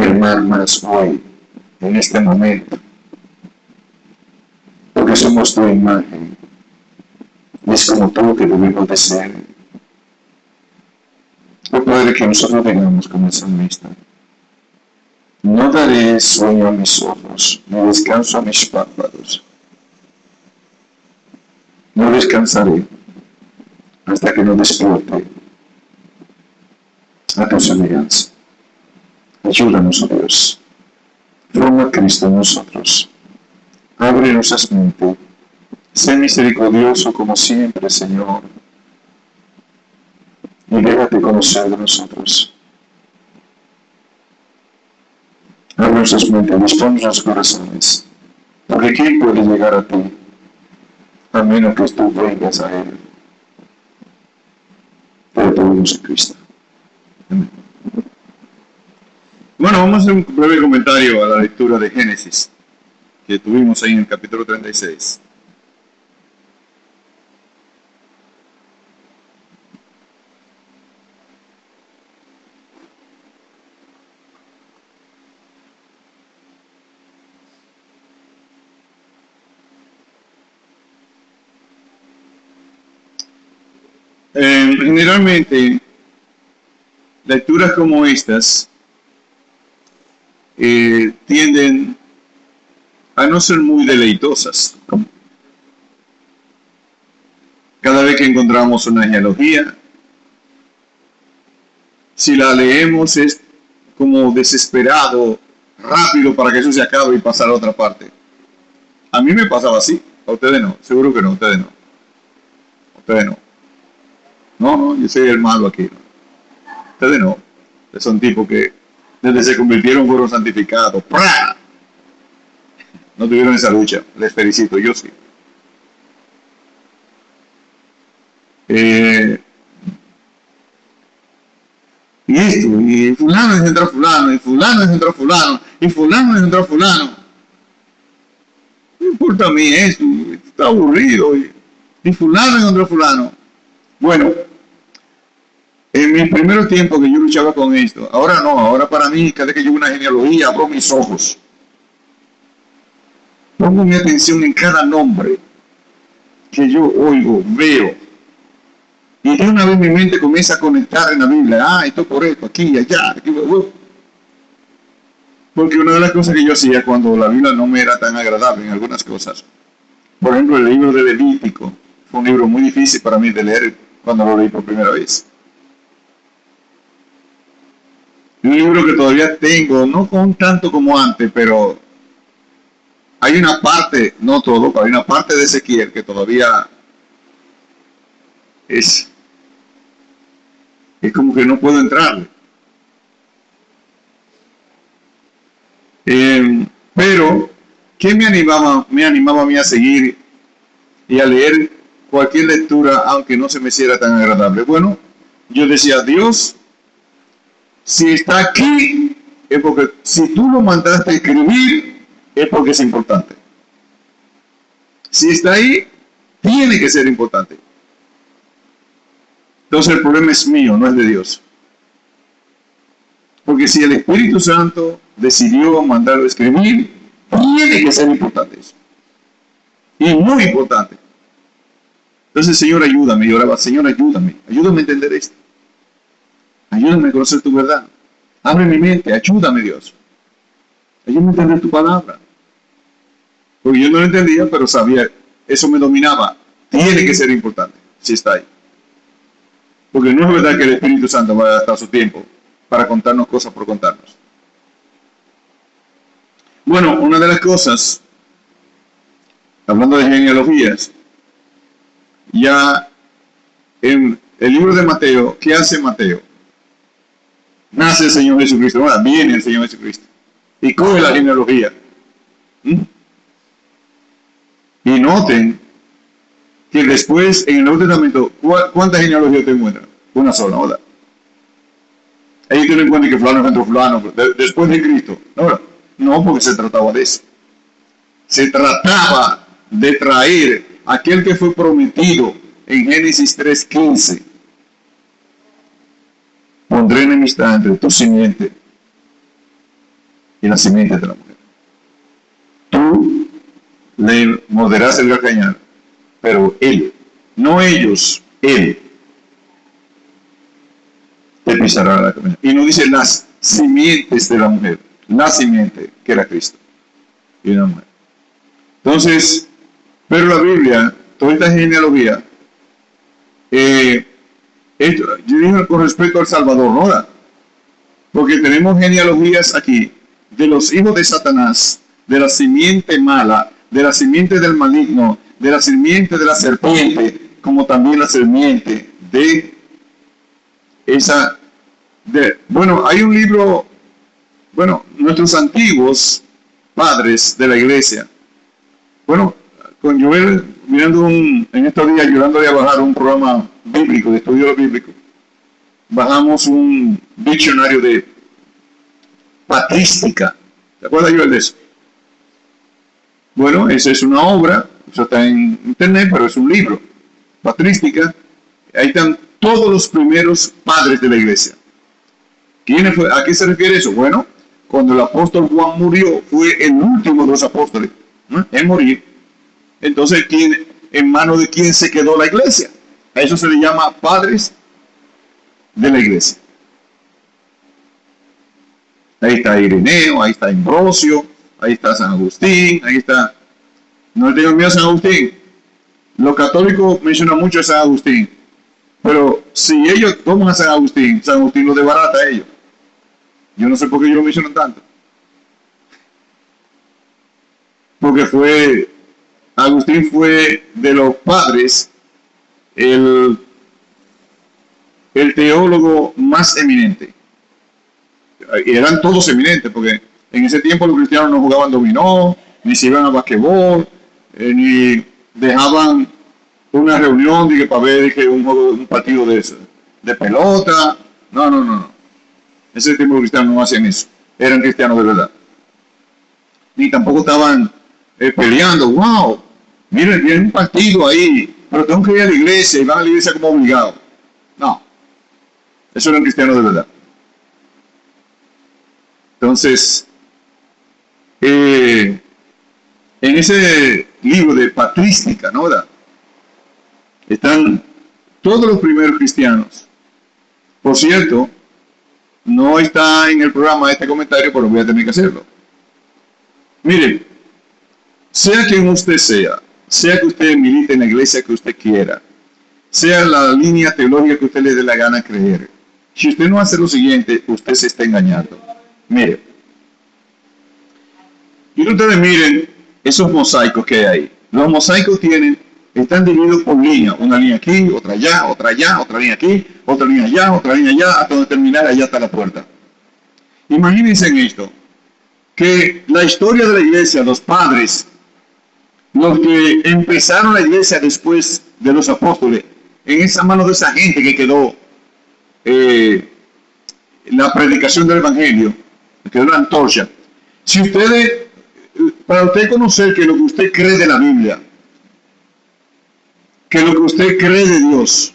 mermar más hoy, en este momento, porque somos tu imagen. Es como tú que debemos de ser. Oh Padre, que nosotros digamos como el salmista: no daré sueño a mis ojos, ni descanso a mis párpados. No descansaré hasta que no despierte a tu semejanza. Ayúdanos, oh Dios. Forma a Cristo en nosotros. Abre nuestras mentes. Sé misericordioso como siempre, Señor. Y déjate conocer de nosotros. Abre nuestras mentes, dispone nuestros corazones. Porque ¿quién puede llegar a ti? A menos que tú vengas a Él. Pero pedimos a Cristo. Amén. Bueno, vamos a hacer un breve comentario a la lectura de Génesis que tuvimos ahí en el capítulo 36. Generalmente, lecturas como estas tienden a no ser muy deleitosas. Cada vez que encontramos una genealogía, si la leemos es como desesperado, rápido para que eso se acabe y pasar a otra parte. A mí me pasaba así, a ustedes no, seguro que no, ustedes no. Ustedes no. No, yo soy el malo aquí. Ustedes no. Ustedes son tipos que desde se convirtieron fueron santificados. ¡Pra! No tuvieron esa lucha. Les felicito, yo sí. Y esto, y fulano engendró a fulano, y fulano engendró a fulano, y fulano engendró a fulano. No importa a mí esto, está aburrido, y fulano engendró a fulano. Bueno, en mis primeros tiempos que yo luchaba con esto, ahora no, ahora para mí, cada vez que yo veo una genealogía, abro mis ojos. Pongo mi atención en cada nombre que yo oigo, veo. Y de una vez mi mente comienza a conectar en la Biblia. Ah, esto por esto, aquí, allá, aquí. Porque una de las cosas que yo hacía cuando la Biblia no me era tan agradable en algunas cosas, por ejemplo, el libro de Levítico, fue un libro muy difícil para mí de leer cuando lo leí por primera vez. Un libro que todavía tengo, no con tanto como antes, pero hay una parte, no todo, pero hay una parte de Ezequiel que todavía es como que no puedo entrarle. Pero, ¿qué me animaba a mí a seguir y a leer cualquier lectura, aunque no se me hiciera tan agradable? Bueno, yo decía, Dios, si está aquí, es porque si tú lo mandaste a escribir, es porque es importante. Si está ahí, tiene que ser importante. Entonces el problema es mío, no es de Dios. Porque si el Espíritu Santo decidió mandarlo a escribir, tiene que ser importante eso. Y muy importante. Entonces, Señor, ayúdame. Y oraba, Señor, ayúdame. Ayúdame a entender esto. Ayúdame a conocer tu verdad. Abre mi mente. Ayúdame, Dios. Ayúdame a entender tu palabra. Porque yo no lo entendía, pero sabía. Eso me dominaba. Tiene que ser importante. Si está ahí. Porque no es verdad que el Espíritu Santo va a gastar su tiempo para contarnos cosas por contarnos. Bueno, una de las cosas, hablando de genealogías, ya en el libro de Mateo, ¿qué hace Mateo? Nace el Señor Jesucristo, ahora viene el Señor Jesucristo y coge la genealogía. Y noten que después en el Nuevo Testamento, ¿cuántas genealogías te encuentran? Una sola, ¿verdad? Ahí tú no encuentras que fulano encontró fulano después de Cristo. No, porque se trataba de eso. Se trataba de traer aquel que fue prometido en Génesis 3:15. Pondré enemistad entre tu simiente y la simiente de la mujer. Tú le morderás el calcañar, pero él, no ellos, él te pisará la cabeza. Y no dice las simientes de la mujer, la simiente que era Cristo y una mujer. Entonces, pero la Biblia, toda esta genealogía, yo digo con respecto al Salvador, ¿no? Porque tenemos genealogías aquí de los hijos de Satanás, de la simiente mala, de la simiente del maligno, de la simiente de la serpiente, como también la simiente de esa. Bueno, hay un libro, bueno, nuestros antiguos padres de la iglesia, bueno, con Joel, mirando en estos días, ayudándole a bajar un programa bíblico, de estudio bíblico, bajamos un diccionario de patrística. ¿Te acuerdas, Joel, de eso? Bueno, esa es una obra, eso está en internet, pero es un libro. Patrística, ahí están todos los primeros padres de la iglesia. ¿A qué se refiere eso? Bueno, cuando el apóstol Juan murió, fue el último de los apóstoles en morir. Entonces, ¿en manos de quién se quedó la iglesia? A eso se le llama padres de la iglesia. Ahí está Ireneo, ahí está Ambrosio, ahí está San Agustín, ahí está. No le tengan miedo a San Agustín. Los católicos mencionan mucho a San Agustín, pero si ellos toman a San Agustín lo desbarata a ellos. Yo no sé por qué ellos lo mencionan tanto. Porque Agustín fue de los padres el teólogo más eminente. Eran todos eminentes, porque en ese tiempo los cristianos no jugaban dominó, ni se iban a basquetbol, ni dejaban una reunión para ver un partido de pelota. No. Ese tiempo los cristianos no hacían eso. Eran cristianos de verdad. Ni tampoco estaban peleando. ¡Wow! Miren, tienen un partido ahí, pero tengo que ir a la iglesia y van a la iglesia como obligados. No. Eso eran cristianos de verdad. Entonces, en ese libro de patrística, ¿no? Están todos los primeros cristianos. Por cierto, no está en el programa este comentario, pero voy a tener que hacerlo. Miren, sea quien usted sea que usted milite en la iglesia que usted quiera, sea la línea teológica que usted le dé la gana creer, si usted no hace lo siguiente, usted se está engañando. Mire, y ustedes miren esos mosaicos que hay ahí. Los mosaicos están divididos por líneas, una línea aquí, otra allá, otra línea aquí, otra línea allá, hasta donde terminar allá está la puerta. Imagínense en esto, que la historia de la iglesia, los padres, los que empezaron la iglesia después de los apóstoles, en esa mano de esa gente que quedó la predicación del evangelio, quedó la antorcha. Si para usted conocer que lo que usted cree de la Biblia, que lo que usted cree de Dios,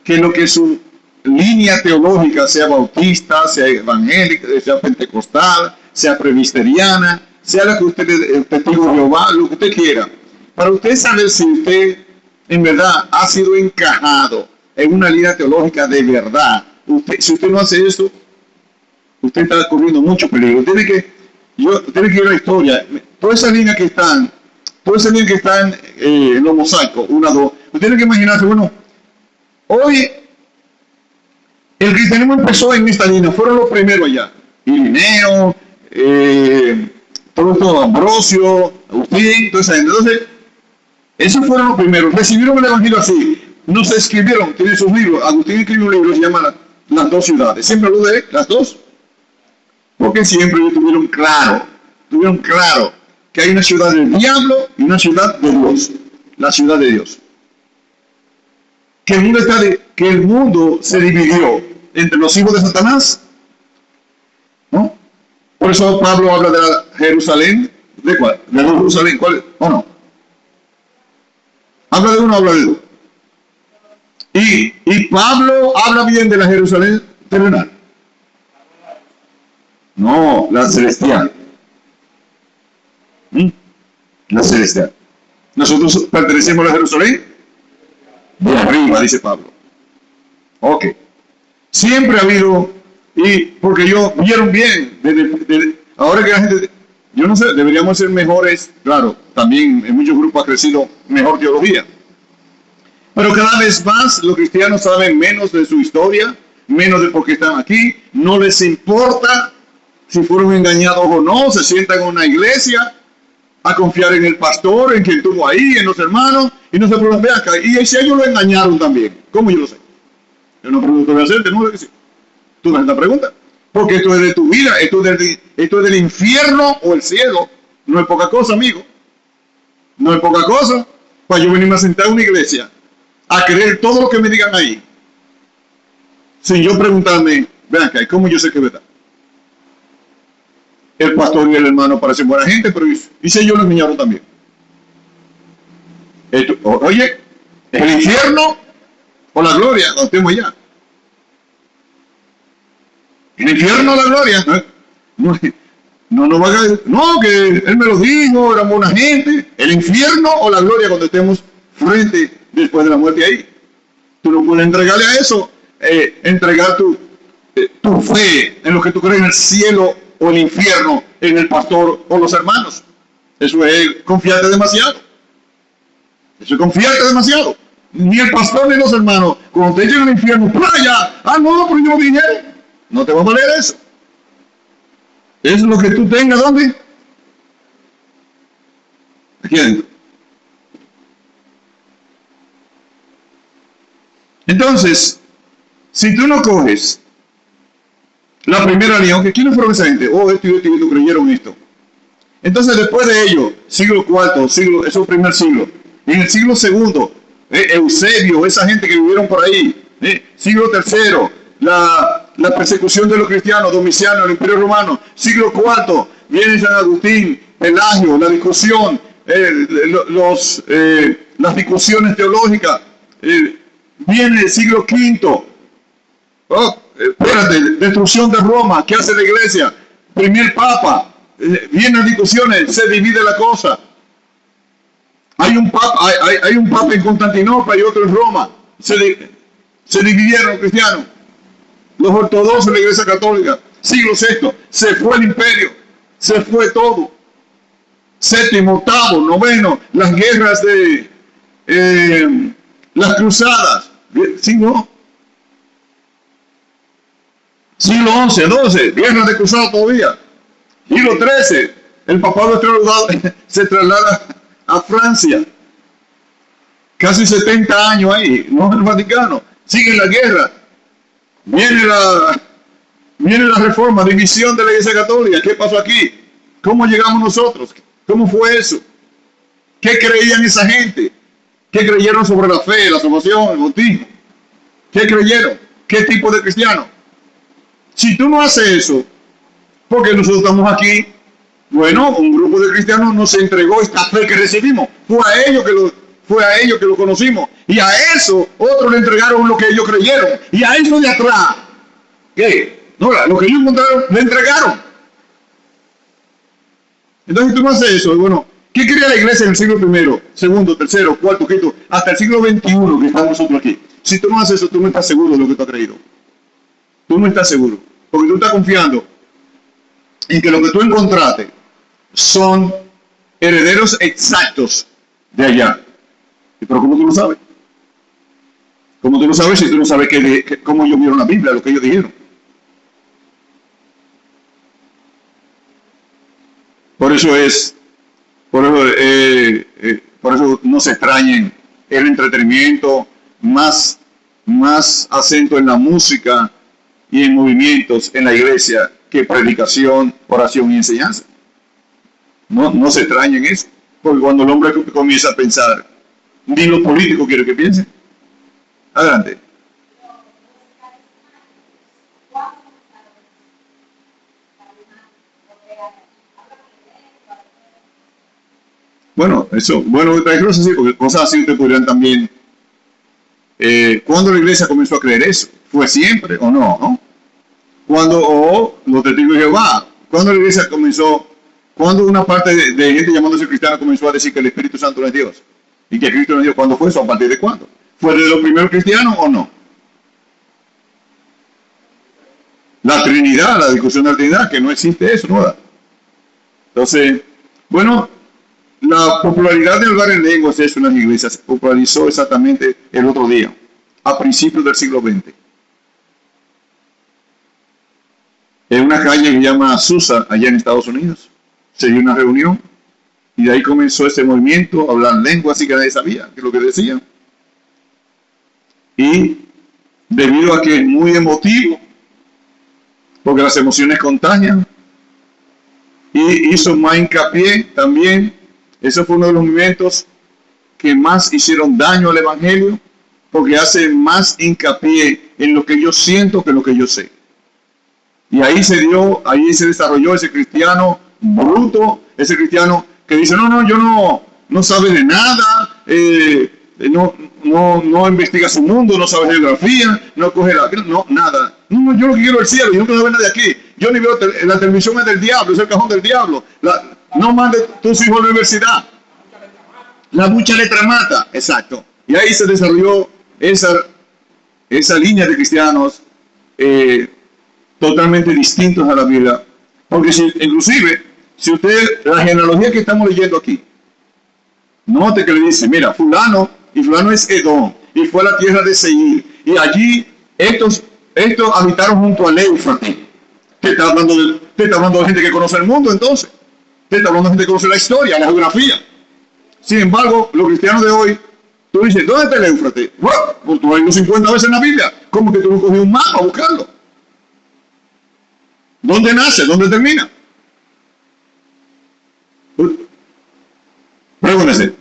que lo que su línea teológica sea bautista, sea evangélica, sea pentecostal, sea presbiteriana, sea lo que usted es testigo de Jehová, lo que usted quiera, para usted saber si usted en verdad ha sido encajado en una línea teológica de verdad, si usted no hace eso, usted está corriendo mucho peligro. Tiene que ir a la historia, todas esas líneas que están en los mosaicos, 1, 2, usted tiene que imaginarse, bueno, hoy el cristianismo empezó en esta línea, fueron los primeros allá, Ireneo, todo esto, Ambrosio, Agustín, toda esa gente. Entonces, esos fueron los primeros, recibieron el evangelio así, no se escribieron, tienen sus libros. Agustín escribió un libro que se llama Las dos ciudades, siempre hablo de las dos, porque siempre ellos tuvieron claro que hay una ciudad del diablo y una ciudad de Dios, la ciudad de Dios. Que el mundo se dividió entre los hijos de Satanás, ¿no? Por eso Pablo habla de la Jerusalén. ¿De cuál? ¿De la Jerusalén? ¿Cuál? ¿O no? Habla de uno, habla de dos. Y Pablo habla bien de la Jerusalén terrenal. No, la celestial. ¿Mm? La celestial. Nosotros pertenecemos a Jerusalén de arriba, dice Pablo. Ok. Siempre ha habido, y porque ellos vieron bien, ahora que la gente, yo no sé, deberíamos ser mejores, claro, también en muchos grupos ha crecido mejor teología. Pero cada vez más los cristianos saben menos de su historia, menos de por qué están aquí, no les importa si fueron engañados o no, se sientan en una iglesia a confiar en el pastor, en quien estuvo ahí, en los hermanos, y no se preguntan, acá, y si ellos lo engañaron también, ¿cómo yo lo sé? Yo no pregunto a hacerte, no sé si tú me haces la pregunta, porque esto es de tu vida, esto es del infierno o el cielo, no es poca cosa, amigo, no es poca cosa, para yo venirme a sentar a una iglesia, a creer todo lo que me digan ahí, sin yo preguntarme, vean acá, ¿cómo yo sé que es verdad? El pastor y el hermano parecen buena gente, pero y si ellos lo engañaron también. Esto, oye, ¿es el infierno o la gloria cuando estemos allá? ¿El infierno o la gloria? No va a, no, que él me lo dijo, éramos buena gente. ¿El infierno o la gloria cuando estemos frente después de la muerte ahí? Tú no puedes entregarle a eso, entregar tu fe en lo que tú crees en el cielo o el infierno, en el pastor o los hermanos. Eso es confiarte demasiado. Eso es confiarte demasiado. Ni el pastor ni los hermanos, cuando te lleguen al infierno, playa, no, pero yo dije, no te va a valer eso. Eso es lo que tú tengas, ¿dónde? Aquí adentro. Entonces, si tú no coges la primera alianza, ¿quiénes fueron esa gente? Esto y esto creyeron esto. Entonces, después de ello, siglo IV, eso es el primer siglo. En el siglo II, Eusebio, esa gente que vivieron por ahí, siglo III, la persecución de los cristianos, Domiciano, el Imperio Romano, siglo IV, viene San Agustín, Pelagio, la discusión, las discusiones teológicas, viene el siglo V, espérate, destrucción de Roma, ¿qué hace la iglesia? Primer papa, vienen discusiones, se divide la cosa. Hay un papa en Constantinopla y otro en Roma. Se dividieron los cristianos. Los ortodoxos, la iglesia católica. Siglo VI, se fue el imperio, se fue todo. Séptimo, octavo, noveno, las guerras de las cruzadas. ¿Sí, no? Siglo XI, XII, guerras de cruzadas todavía. Siglo XIII, el papado se traslada a Francia. Casi 70 años ahí, no es el Vaticano. Sigue la guerra. Viene la reforma, división de la Iglesia Católica. ¿Qué pasó aquí? ¿Cómo llegamos nosotros? ¿Cómo fue eso? ¿Qué creían esa gente? ¿Qué creyeron sobre la fe, la salvación, el bautismo? ¿Qué creyeron? ¿Qué tipo de cristiano? Si tú no haces eso, porque nosotros estamos aquí, bueno, un grupo de cristianos nos entregó esta fe que recibimos. Fue a ellos que lo conocimos. Y a eso otros le entregaron lo que ellos creyeron. Y a eso de atrás, ¿qué? No, lo que ellos encontraron, le entregaron. Entonces tú no haces eso. Bueno, ¿qué quería la iglesia en el siglo I, segundo, tercero, cuarto, quinto, hasta el siglo XXI que estamos nosotros aquí? Si tú no haces eso, tú no estás seguro de lo que tú has creído. Tú no estás seguro. Porque tú estás confiando en que lo que tú encontraste son herederos exactos de allá. Pero ¿cómo tú lo sabes? ¿Cómo tú lo sabes si tú no sabes cómo ellos vieron la Biblia, lo que ellos dijeron? Por eso no se extrañen el entretenimiento, más acento en la música y en movimientos en la iglesia que predicación, oración y enseñanza. No se extrañen eso, porque cuando el hombre comienza a pensar, ni los políticos quieren que piensen. Adelante. Bueno, sí, porque cosas así ustedes podrían también. ¿Cuándo la iglesia comenzó a creer eso? ¿Fue siempre o no? Cuando los testigos de Jehová, cuando la iglesia comenzó, cuando una parte de gente llamándose cristiana comenzó a decir que el Espíritu Santo no es Dios y que Cristo no es Dios, ¿cuándo fue eso? ¿A partir de cuándo? ¿Fue de los primeros cristianos o no? La Trinidad, la discusión de la Trinidad, que no existe eso, ¿no? Entonces, bueno, la popularidad de hablar en lenguas eso en las iglesias se popularizó exactamente el otro día, a principios del siglo XX. En una calle que se llama Azusa, allá en Estados Unidos, se dio una reunión y de ahí comenzó ese movimiento, a hablar lenguas y que nadie sabía qué es lo que decían. Y debido a que es muy emotivo, porque las emociones contagian, y hizo más hincapié también, eso fue uno de los movimientos que más hicieron daño al Evangelio, porque hace más hincapié en lo que yo siento que en lo que yo sé. Y ahí se desarrolló ese cristiano bruto, ese cristiano que dice, yo no sabe de nada, no investiga su mundo, no sabe geografía, no coge nada. Yo lo que quiero es el cielo, yo no quiero ver nada de aquí. Yo ni veo, la televisión es del diablo, es el cajón del diablo. No mandes tus hijos a la universidad. La mucha letra mata, exacto. Y ahí se desarrolló esa línea de cristianos totalmente distintos a la Biblia. Porque inclusive, si usted, la genealogía que estamos leyendo aquí, note que le dice, mira, fulano es Edom, y fue a la tierra de Seir, y allí estos habitaron junto al Éufrates. Te está hablando de gente que conoce el mundo, entonces. Te está hablando de gente que conoce la historia, la geografía. Sin embargo, los cristianos de hoy, tú dices, ¿dónde está el Éufrates? Bueno, pues tú has ido 50 veces en la Biblia. ¿Cómo que tú no cogí un mapa a buscarlo? ¿Dónde nace? ¿Dónde termina? Pregúntese.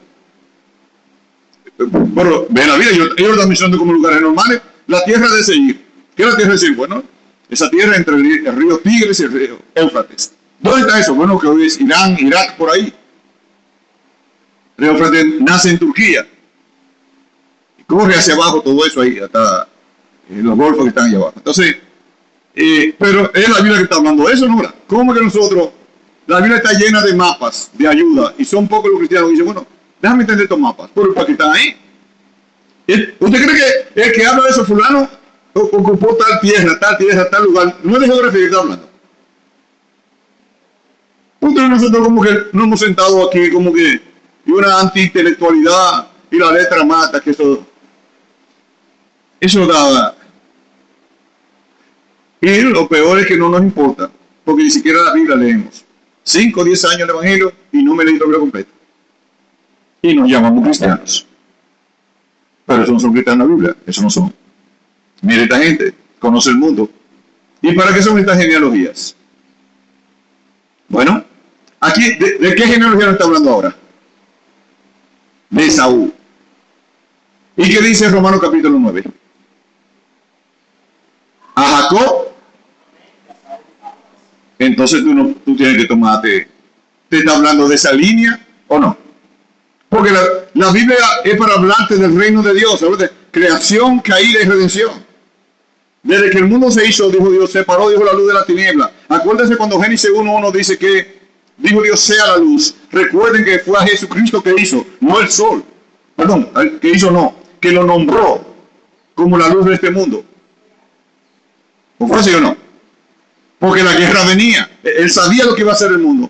Pero ven la vida, ellos están mencionando como lugares normales. La tierra de Seir. ¿Qué es la tierra de Seir? Bueno, esa tierra entre el río Tigris y el río Éufrates. ¿Dónde está eso? Bueno, que hoy es Irán, Irak, por ahí. El Éufrates nace en Turquía. Corre hacia abajo todo eso ahí, hasta los golfos que están allá abajo. Entonces, pero es la Biblia que está hablando de eso, ¿no? ¿Cómo que nosotros, la Biblia está llena de mapas de ayuda y son pocos los cristianos que dicen, bueno, déjame entender estos mapas, pero ¿para qué están ahí? ¿Usted cree que el que habla de eso, fulano, ocupó tal tierra, tal lugar? No es de geografía que está hablando. Entonces nosotros como que nos hemos sentado aquí como que y una anti-intelectualidad y la letra mata, que eso da. Y lo peor es que no nos importa, porque ni siquiera la Biblia leemos. 5 o 10 años el Evangelio y no me leí la Biblia completa. Y nos llamamos cristianos. Pero eso no son cristianos de la Biblia, eso no son. Mire, esta gente conoce el mundo. ¿Y para qué son estas genealogías? Bueno, aquí, ¿de qué genealogía nos está hablando ahora? De Esaú. ¿Y qué dice Romanos capítulo 9? A Jacob. Entonces tú tienes que tomarte. ¿Te está hablando de esa línea o no? Porque la Biblia es para hablarte del reino de Dios, de creación, caída y redención. Desde que el mundo se hizo, dijo Dios, separó, dijo la luz de la tiniebla. Acuérdense cuando Génesis 1:1 dice que dijo Dios sea la luz. Recuerden que fue a Jesucristo que hizo, no el sol. Perdón, que hizo no, que lo nombró como la luz de este mundo. ¿O fue así o no? Porque la guerra venía. Él sabía lo que iba a hacer el mundo.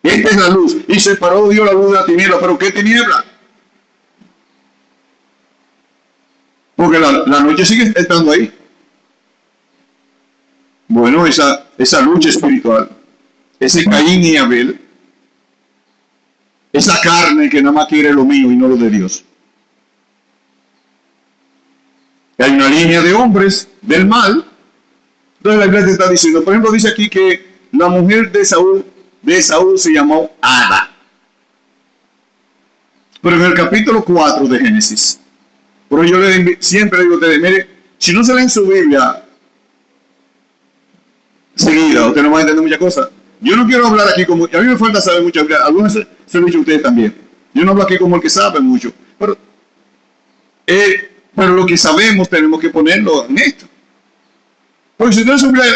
Esta es la luz. Y separó Dios la luz de la tiniebla. ¿Pero qué tiniebla? Porque la noche sigue estando ahí. Bueno, esa lucha espiritual, ese Caín y Abel, esa carne que nada más quiere lo mío y no lo de Dios. Hay una línea de hombres del mal. Entonces la Biblia te está diciendo, por ejemplo, dice aquí que la mujer de Esaú se llamó Ada. Pero en el capítulo 4 de Génesis, pero yo siempre digo a ustedes, mire, si no se leen su Biblia seguida, usted no va a entender muchas cosas. Yo no quiero hablar aquí como, a mí me falta saber mucho, algunos se lo he dicho a ustedes también. Yo no hablo aquí como el que sabe mucho, pero lo que sabemos tenemos que ponerlo en esto. Porque si usted supiera,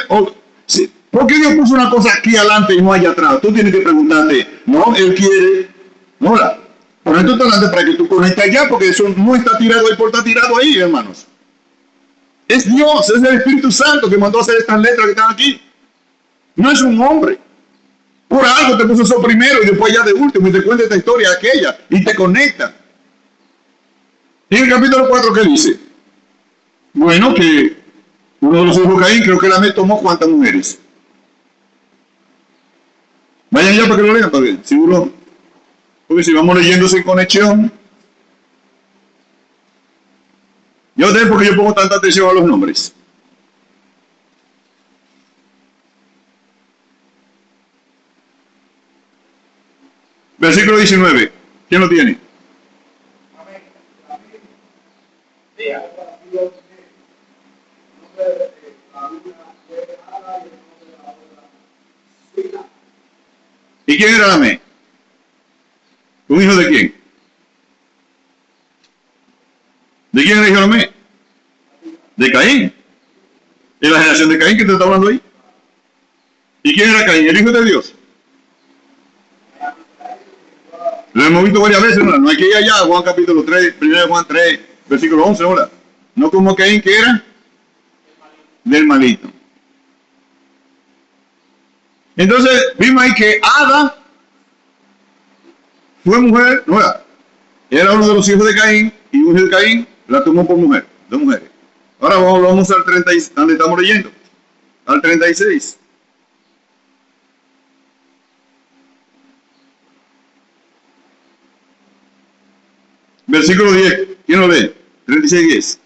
¿por qué Dios puso una cosa aquí adelante y no allá atrás? Tú tienes que preguntarte, no, Él quiere, no la, poner esto adelante para que tú conectes allá, porque eso no está tirado ahí por estar tirado ahí, hermanos. Es Dios, es el Espíritu Santo que mandó a hacer estas letras que están aquí. No es un hombre. Por algo te puso eso primero y después ya de último y te cuenta esta historia aquella y te conecta. Y en el capítulo 4, ¿qué dice? Bueno, que uno de los hijos de Caín, creo que Lamec tomó ¿cuántas mujeres? Vayan ya para que lo lean también, seguro. Porque si vamos leyendo sin conexión, yo sé porque yo pongo tanta atención a los nombres. Versículo 19. ¿Quién lo tiene? ¿Y quién era Lamec? ¿Un hijo de quién? ¿De quién era hijo de Lamec? De Caín. ¿Es la generación de Caín que te está hablando ahí? ¿Y quién era Caín? ¿El hijo de Dios? Lo hemos visto varias veces, ¿no? No hay que ir allá, Juan capítulo 3, 1 Juan 3, versículo 11, ¿no? No como Caín, que era del malito. Entonces, vimos ahí que Ada fue mujer, no era uno de los hijos de Caín, y un hijo de Caín la tomó por mujer, dos mujeres. Ahora vamos al 30, donde estamos leyendo, al 36. Versículo 10, ¿quién lo lee? 36, 10.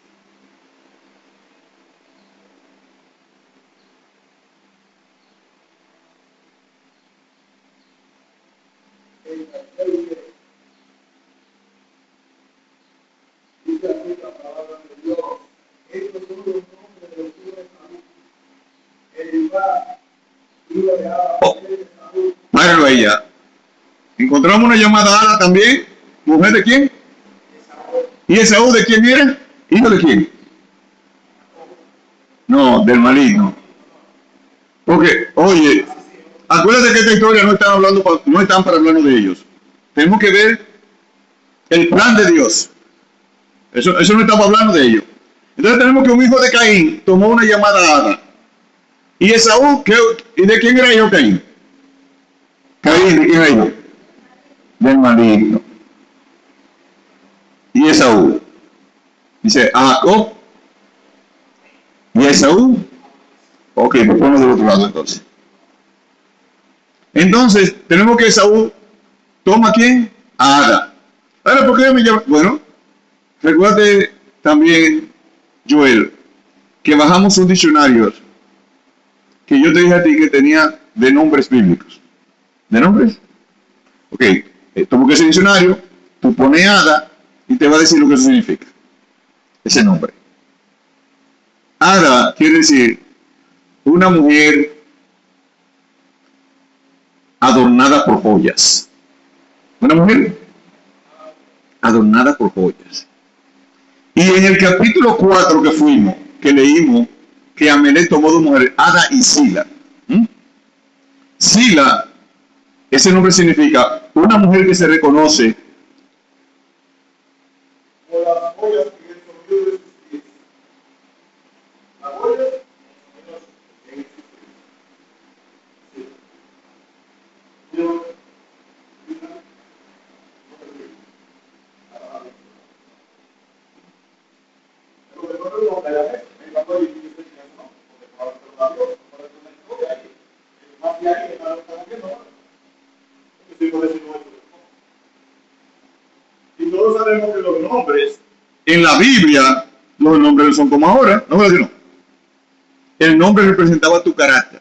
Páralo ahí ya. Encontramos una llamada Ada también. ¿Mujer de quién? ¿Y Esaú de quién era? ¿Hijo de quién? No, del maligno. Porque, oye, acuérdate que esta historia no están hablando, no están para hablarnos de ellos. Tenemos que ver el plan de Dios. Eso no estamos hablando de ellos. Entonces tenemos que un hijo de Caín tomó una llamada a Ada. Y Esaú, ¿y de quién era hijo Caín? Caín, ¿de quién era hijo? Del maligno. Y Esaú. Dice, a Jacob y a Esaú. Ok, pues ponlo del otro lado entonces. Entonces, tenemos que Esaú toma a ¿quién? A Ada. Ahora, ¿por qué me llama? Bueno, recuérdate también, Joel, que bajamos un diccionario que yo te dije a ti que tenía de nombres bíblicos. ¿De nombres? Ok, toma ese diccionario, tú pones Ada y te va a decir lo que eso significa. Ese nombre. Ada quiere decir una mujer adornada por joyas. Una mujer adornada por joyas. Y en el capítulo 4 que fuimos, que leímos, que Amelec tomó dos mujeres, Ada y Sila. Sila, ese nombre significa una mujer que se reconoce por las joyas y el sonido de sus pies. La joya en sus y todos sabemos que los nombres en la Biblia, los nombres no son como ahora, no me lo digo. El nombre representaba tu carácter.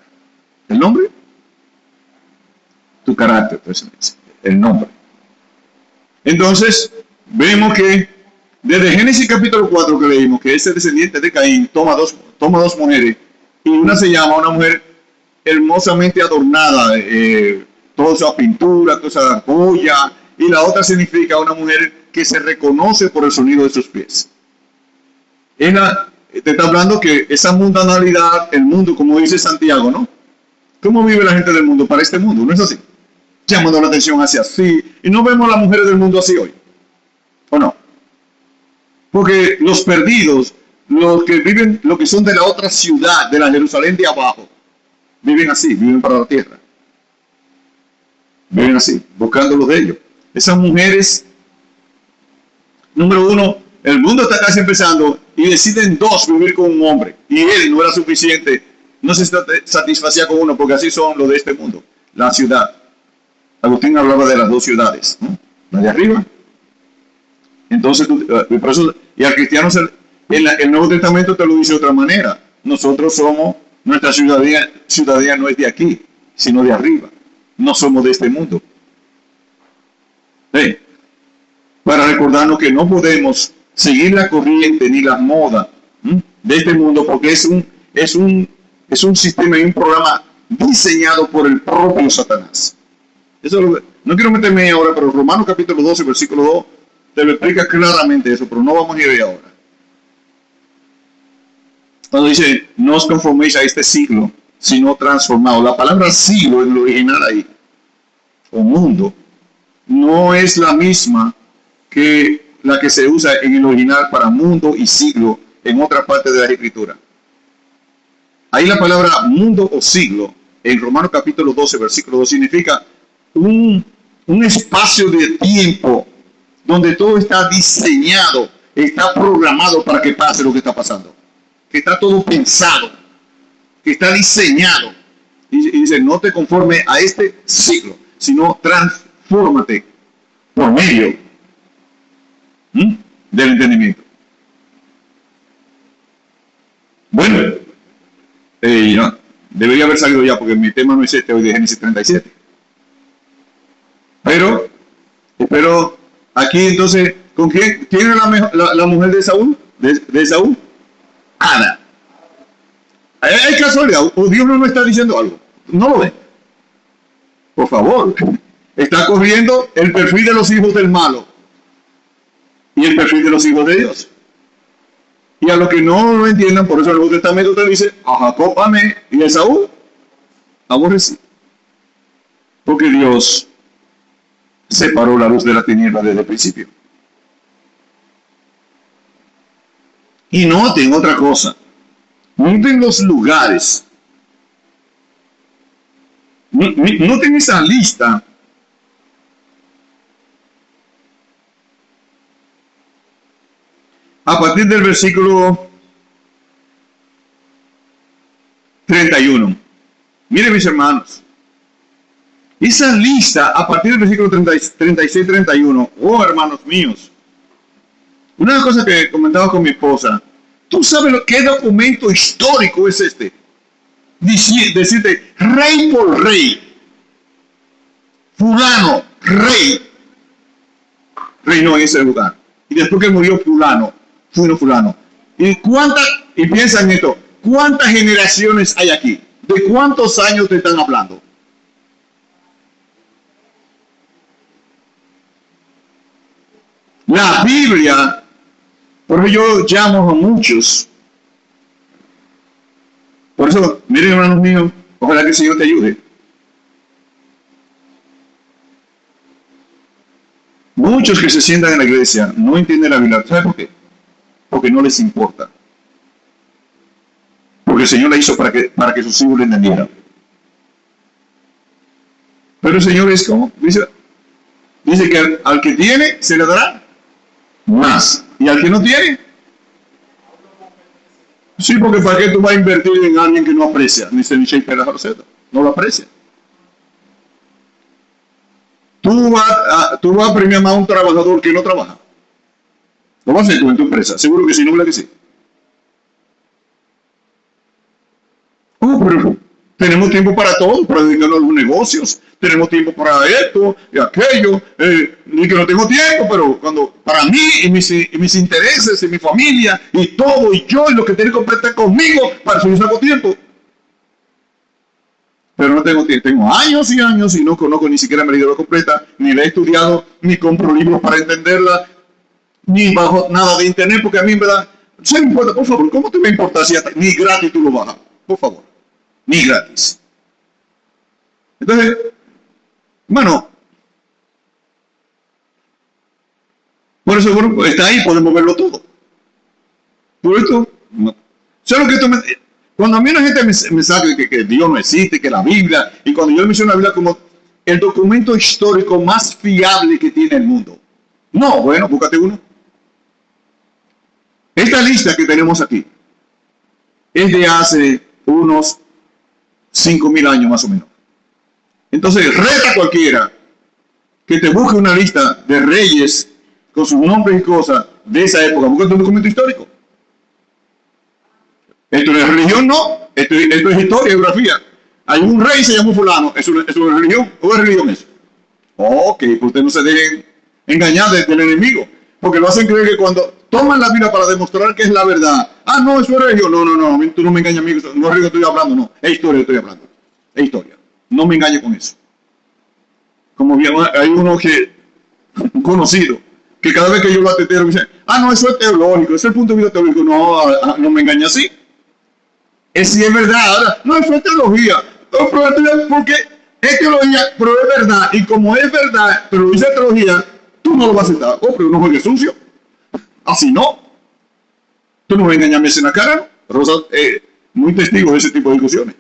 ¿El nombre? Tu carácter, pues, el nombre. Entonces, vemos que desde Génesis capítulo 4 que leímos, que ese descendiente de Caín toma dos mujeres, y una se llama una mujer hermosamente adornada, toda esa pintura, toda esa joya, y la otra significa una mujer que se reconoce por el sonido de sus pies. te está hablando que esa mundanalidad, el mundo, como dice Santiago, ¿no? ¿Cómo vive la gente del mundo para este mundo? ¿No es así? Llamando la atención hacia sí. Y no vemos a las mujeres del mundo así hoy. ¿O no? Porque los perdidos, los que viven, los que son de la otra ciudad, de la Jerusalén de abajo, viven así, viven para la tierra. Viven así, buscando los de ellos. Esas mujeres, número uno, el mundo está casi empezando y deciden dos vivir con un hombre. Y él no era suficiente, no se satisfacía con uno, porque así son los de este mundo. La ciudad. Agustín hablaba de las dos ciudades, ¿no? La de arriba. Entonces, por eso, y al cristiano, el Nuevo Testamento te lo dice de otra manera. Nosotros somos, nuestra ciudadanía no es de aquí, sino de arriba. No somos de este mundo. Para recordarnos que no podemos seguir la corriente ni la moda de este mundo, porque es un sistema y un programa diseñado por el propio Satanás. Eso no quiero meterme ahora, pero Romanos capítulo 12, versículo 2, te lo explica claramente eso, pero no vamos a ir de ahora. Cuando dice, no os conforméis a este siglo, sino transformado. La palabra siglo en el original ahí, o mundo, no es la misma que la que se usa en el original para mundo y siglo en otra parte de la escritura. Ahí la palabra mundo o siglo, en Romanos capítulo 12, versículo 2, significa un espacio de tiempo donde todo está diseñado, está programado para que pase lo que está pasando. Que está todo pensado, que está diseñado. Y dice, no te conformes a este siglo, sino transfórmate por medio del entendimiento. Bueno, no, debería haber salido ya porque mi tema no es este hoy de Génesis 37. Pero aquí entonces, ¿con quién es la mujer de Saúl? ¿De Saúl? Ana. ¿Hay casualidad? ¿O Dios no está diciendo algo? No lo ve. Por favor. Está corriendo el perfil de los hijos del malo y el perfil de los hijos de Dios. Y a los que no lo entiendan, por eso el Nuevo Testamento te dice, a Jacob amé y a Esaú aborrecí. Porque Dios separó la luz de la tiniebla desde el principio. Y noten otra cosa. Noten los lugares. Noten esa lista. A partir del versículo 31. Miren mis hermanos. Esa lista a partir del versículo 36-31. Oh, hermanos míos. Una de las cosas que comentaba con mi esposa. ¿Tú sabes qué documento histórico es este? Decirte rey por rey. Fulano, rey. Reinó en ese lugar. Y después que murió fulano. Y piensa en esto, ¿cuántas generaciones hay aquí? ¿De cuántos años te están hablando? La Biblia, por eso yo llamo a muchos. Por eso, miren hermanos míos, ojalá que el Señor te ayude. Muchos que se sientan en la iglesia no entienden la Biblia. ¿Sabe por qué? Porque no les importa. Porque el Señor la hizo para que sus hijos le entendieran. Pero el Señor es como, dice que al que tiene se le dará más. Y al que no tiene, sí, porque ¿para qué tú vas a invertir en alguien que no aprecia? Dice Michel Pérez Rosetta, no lo aprecia. Tú vas a premiar más a un trabajador que no trabaja. Lo vas a hacer tú en tu empresa, seguro que sí, no es la que sí. Pero tenemos tiempo para todo, para dedicarnos a los negocios, tenemos tiempo para esto y aquello, y que no tengo tiempo, pero cuando para mí y mis intereses y mi familia y todo, y yo y lo que tiene que completar conmigo, para eso yo saco tiempo. Pero no tengo tiempo, tengo años y años y no conozco ni siquiera mi libro completa, ni la he estudiado, ni compro libros para entenderla, ni bajo nada de internet, porque a mí me da, Se me importa, por favor, ¿cómo te va a importar si hasta ni gratis tú lo bajas? Por favor, ni gratis. Entonces, bueno, por eso bueno, está ahí, podemos verlo todo. Por esto, no. Solo que esto cuando a mí una gente me sabe que Dios no existe, que la Biblia, y cuando yo menciono la Biblia como el documento histórico más fiable que tiene el mundo. No, bueno, búscate uno. Esta lista que tenemos aquí es de hace unos 5.000 años más o menos. Entonces, reta a cualquiera que te busque una lista de reyes con sus nombres y cosas de esa época. Búscate un documento histórico. Esto no es religión, no. Esto es historia, geografía. Hay un rey se llamó fulano. ¿Es una religión? ¿O es religión eso? Ok, pues ustedes no se dejen engañar del enemigo. Porque lo hacen creer que cuando toman la Biblia para demostrar que es la verdad. Ah, no, eso es religión. No, tú no me engañas a mí. No es religión estoy hablando, no. Es historia estoy hablando. Es historia. No me engañes con eso. Como bien, hay uno que, un conocido, que cada vez que yo lo atetero me dice, ah, no, eso es teológico, ese es el punto de vista teológico. No, no me engañes así. Es si es verdad, ahora, no, eso es teología. No, porque es teología, pero es verdad. Y como es verdad, pero dice teología, tú no lo vas a aceptar. Oh, pero no juegues sucio. Así no. Tú no me engañarme en la cara, ¿no? Rosa, muy testigo de ese tipo de discusiones.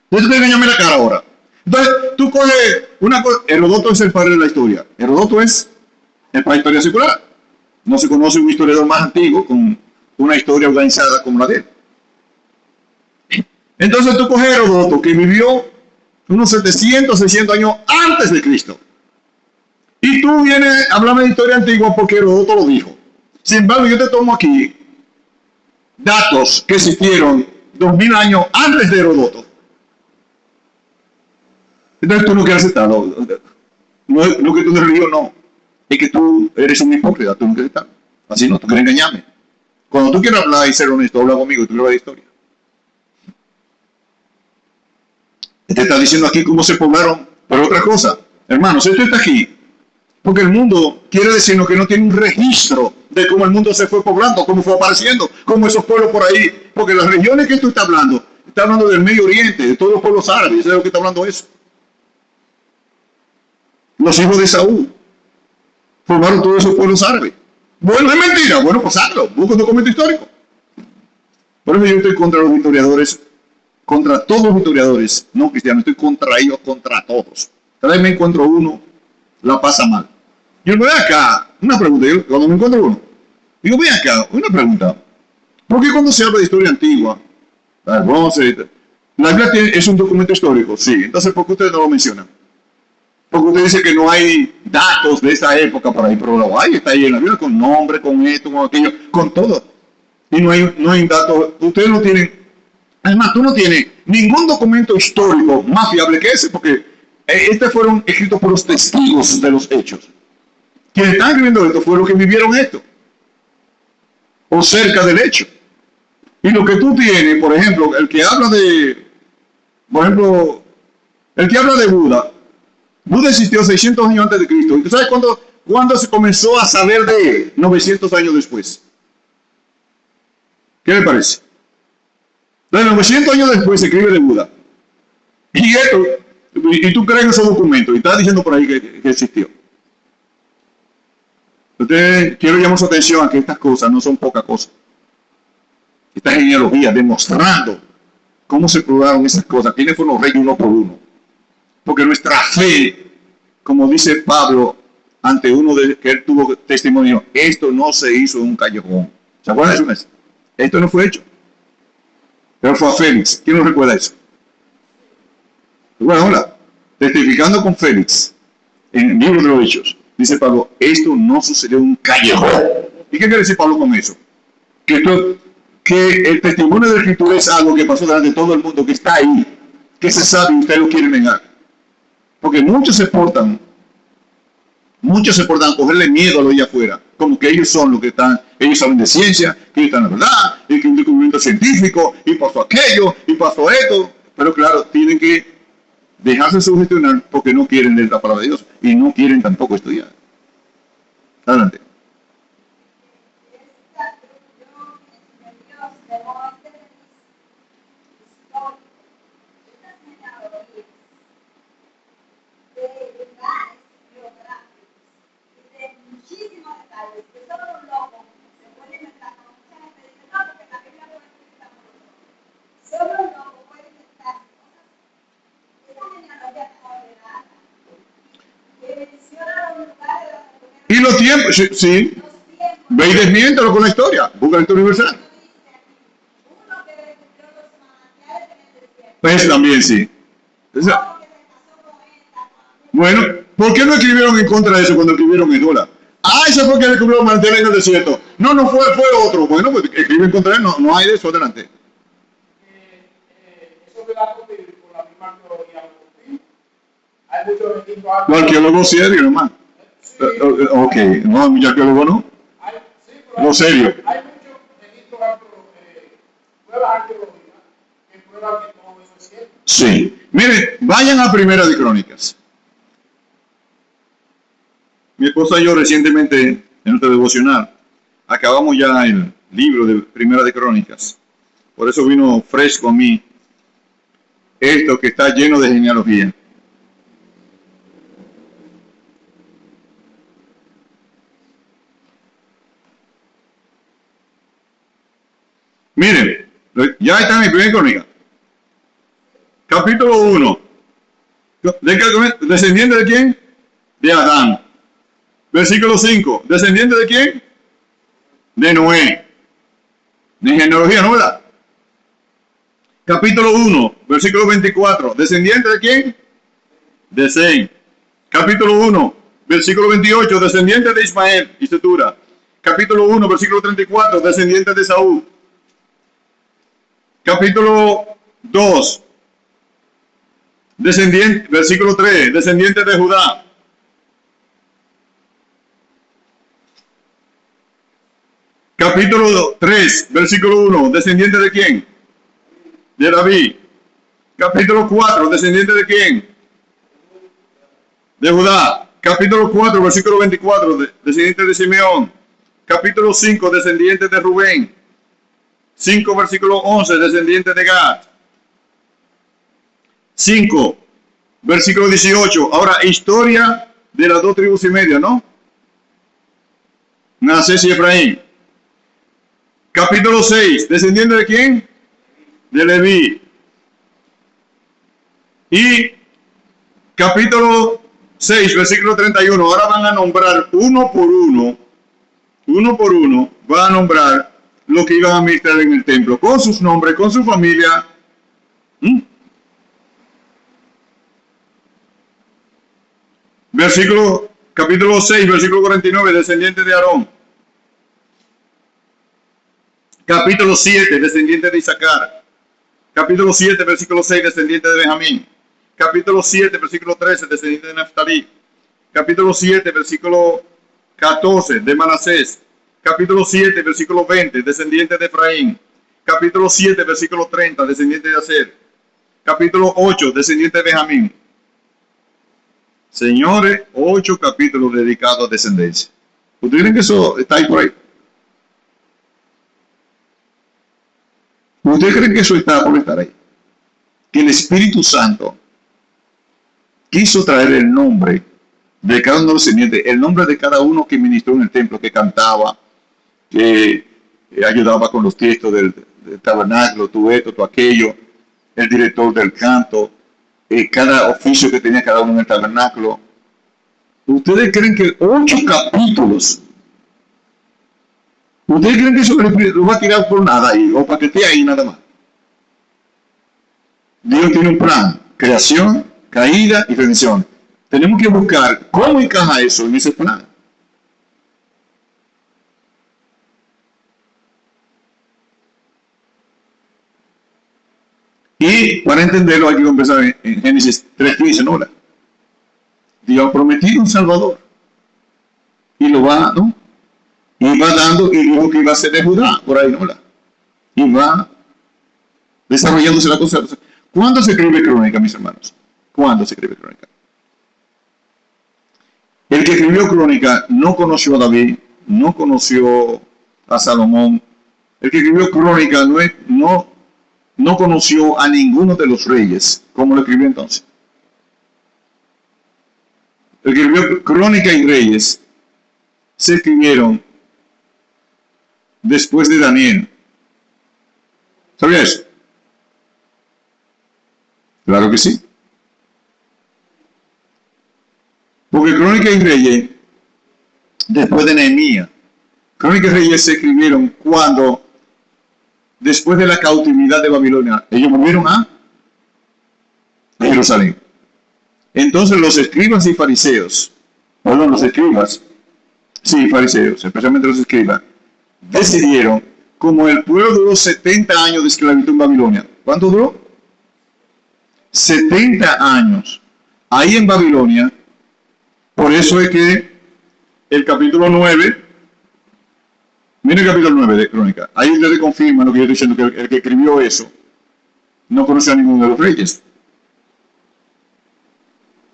Entonces te engañame la cara ahora. Entonces tú coges una cosa. Herodoto es el padre de la historia. Herodoto es el padre de la historia secular. No se conoce un historiador más antiguo con una historia organizada como la de él. Entonces tú coges Herodoto, que vivió unos 700, 600 años antes de Cristo. Y tú vienes a hablarme de historia antigua porque Herodoto lo dijo. Sin embargo, yo te tomo aquí datos que existieron 2000 años antes de Herodoto. Entonces tú no quieres aceptarlo. No es lo que tú eres religión, no. Es que tú eres un hipócrita, tú no quieres estar. Así no, tú quieres engañarme. Cuando tú quieras hablar y ser honesto, habla conmigo y tú hablas de historia. Te está diciendo aquí cómo se poblaron, pero otra cosa, hermanos, esto está aquí, porque el mundo quiere decirnos que no tiene un registro de cómo el mundo se fue poblando, cómo fue apareciendo, cómo esos pueblos por ahí, porque las regiones que tú estás hablando del Medio Oriente, de todos los pueblos árabes, ¿sabes lo que está hablando eso? Los hijos de Saúl formaron todos esos pueblos árabes. Bueno, es mentira, bueno, pues hazlo, busca un documento histórico. Por eso yo estoy contra los historiadores, contra todos los historiadores no cristianos, estoy contra ellos, contra todos. Cada vez me encuentro uno, la pasa mal. Yo me voy acá, una pregunta, yo, cuando me encuentro uno, digo, ven acá, una pregunta. ¿Por qué cuando se habla de historia antigua, la Biblia es un documento histórico? Sí, entonces ¿por qué ustedes no lo mencionan? Porque usted dice que no hay datos de esa época por ahí, pero lo hay, está ahí en la Biblia con nombre, con esto, con aquello, con todo. Y no hay datos, ustedes no tienen, además tú no tienes ningún documento histórico más fiable que ese, porque estos fueron escritos por los testigos de los hechos. Quienes están escribiendo esto fueron los que vivieron esto, o cerca del hecho. Y lo que tú tienes, por ejemplo, el que habla de Buda, Buda existió 600 años antes de Cristo. ¿Y tú sabes cuándo se comenzó a saber de él? 900 años después. ¿Qué le parece? Entonces, 900 años después se escribe de Buda. Y tú crees en esos documentos y estás diciendo por ahí que existió. Entonces, quiero llamar su atención a que estas cosas no son poca cosa. Esta genealogía demostrando cómo se probaron esas cosas. ¿Quiénes fueron los reyes uno por uno? Porque nuestra fe, como dice Pablo, ante uno que él tuvo testimonio, esto no se hizo en un callejón. ¿Se acuerdan de eso? Esto no fue hecho. Pero fue a Félix. ¿Quién no recuerda eso? Bueno, hola. Testificando con Félix, en el libro de los Hechos, dice Pablo, esto no sucedió en un callejón. ¿Y qué quiere decir Pablo con eso? Que el testimonio de la Escritura es algo que pasó delante de todo el mundo, que está ahí, que se sabe y usted lo quiere negar. Porque muchos se portan a cogerle miedo a lo de allá afuera, como que ellos son los que están, ellos saben de ciencia, que ellos están en la verdad, y que un descubrimiento científico, y pasó aquello, y pasó esto, pero claro, tienen que dejarse sugestionar porque no quieren leer la palabra de Dios, y no quieren tampoco estudiar. Adelante. Y los tiempos, sí, sí. Ve y desmiéntelo con la historia. Busca la historia universal. Pues también sí. Bueno, ¿por qué no escribieron en contra de eso cuando escribieron en dólar? Ah, eso fue que descubrió mantener en el desierto. No, no fue otro. Bueno, pues escriben contra él, no hay de eso adelante. Los arqueólogos serios, hermano. Ok, no, muchos arqueólogos no. No serio. Sí. Miren, vayan a Primera de Crónicas. Mi esposa y yo recientemente, en nuestro devocional, acabamos ya el libro de Primera de Crónicas. Por eso vino fresco a mí esto que está lleno de genealogía. Miren, ya está en mi primera crónica. Capítulo 1. ¿Descendiente de quién? De Adán. Versículo 5. ¿Descendiente de quién? De Noé. De genealogía, ¿no, verdad? Capítulo 1, versículo 24. ¿Descendiente de quién? De Sem. Capítulo 1, versículo 28. Descendiente de Ismael y Setura. Capítulo 1, versículo 34. Descendiente de Saúl. Capítulo 2, descendiente, versículo 3. Descendiente de Judá. Capítulo 3, versículo 1. ¿Descendiente de quién? De David. Capítulo 4, ¿descendiente de quién? De Judá. Capítulo 4, versículo 24, descendiente de Simeón. Capítulo 5, descendiente de Rubén. 5, versículo 11, descendiente de Gad. 5, versículo 18. Ahora, historia de las dos tribus y media, ¿no? Manasés y Efraín. Capítulo 6, ¿descendiente de quién? De Leví. Y capítulo 6, versículo 31. Ahora van a nombrar uno por uno, van a nombrar lo que iban a ministrar en el templo, con sus nombres, con su familia. Capítulo 6, versículo 49, descendiente de Aarón. Capítulo 7, descendiente de Isaacar. Capítulo 7, versículo 6, descendiente de Benjamín. Capítulo 7, versículo 13, descendiente de Neftalí. Capítulo 7, versículo 14, de Manasés. Capítulo 7, versículo 20, descendiente de Efraín. Capítulo 7, versículo 30, descendiente de Aser. Capítulo 8, descendiente de Benjamín. Señores, 8 capítulos dedicados a descendencia. ¿Ustedes creen que eso está ahí por ahí? ¿Ustedes creen que eso está por estar ahí? Que el Espíritu Santo quiso traer el nombre de cada uno de los descendientes, el nombre de cada uno que ministró en el templo, que cantaba, que ayudaba con los textos del tabernáculo, tú esto, tú aquello, el director del canto, cada oficio que tenía cada uno en el tabernáculo. ¿Ustedes creen que 8 capítulos? ¿Ustedes creen que eso lo va a tirar por nada ahí, o para que esté ahí nada más? Dios tiene un plan: creación, caída y redención. Tenemos que buscar cómo encaja eso en ese plan. Y para entenderlo hay que empezar en Génesis 3:15, ¿no? Dios ha prometido un Salvador. Y lo va, ¿no? Y va dando, y dijo que iba a ser de Judá, por ahí, ¿no? Y va desarrollándose la cosa. ¿Cuándo se escribe crónica, mis hermanos? ¿Cuándo se escribe crónica? El que escribió crónica no conoció a David, no conoció a Salomón. El que escribió crónica no conoció a ninguno de los reyes. ¿Cómo lo escribió entonces? El que escribió crónica y reyes se escribieron después de Daniel. ¿Sabía eso? Claro que sí. Porque Crónicas y Reyes, después de Nehemías, Crónicas y Reyes se escribieron cuando, después de la cautividad de Babilonia, ellos volvieron a Jerusalén. Entonces los escribas y fariseos, perdón, los escribas, sí, fariseos, especialmente los escribas, decidieron, como el pueblo duró 70 años de esclavitud en Babilonia. ¿Cuánto duró? 70 años. Ahí en Babilonia, por eso es que el capítulo 9, mire el capítulo 9 de Crónica, ahí ustedes confirman lo que yo estoy diciendo, que el que escribió eso no conoció a ninguno de los reyes.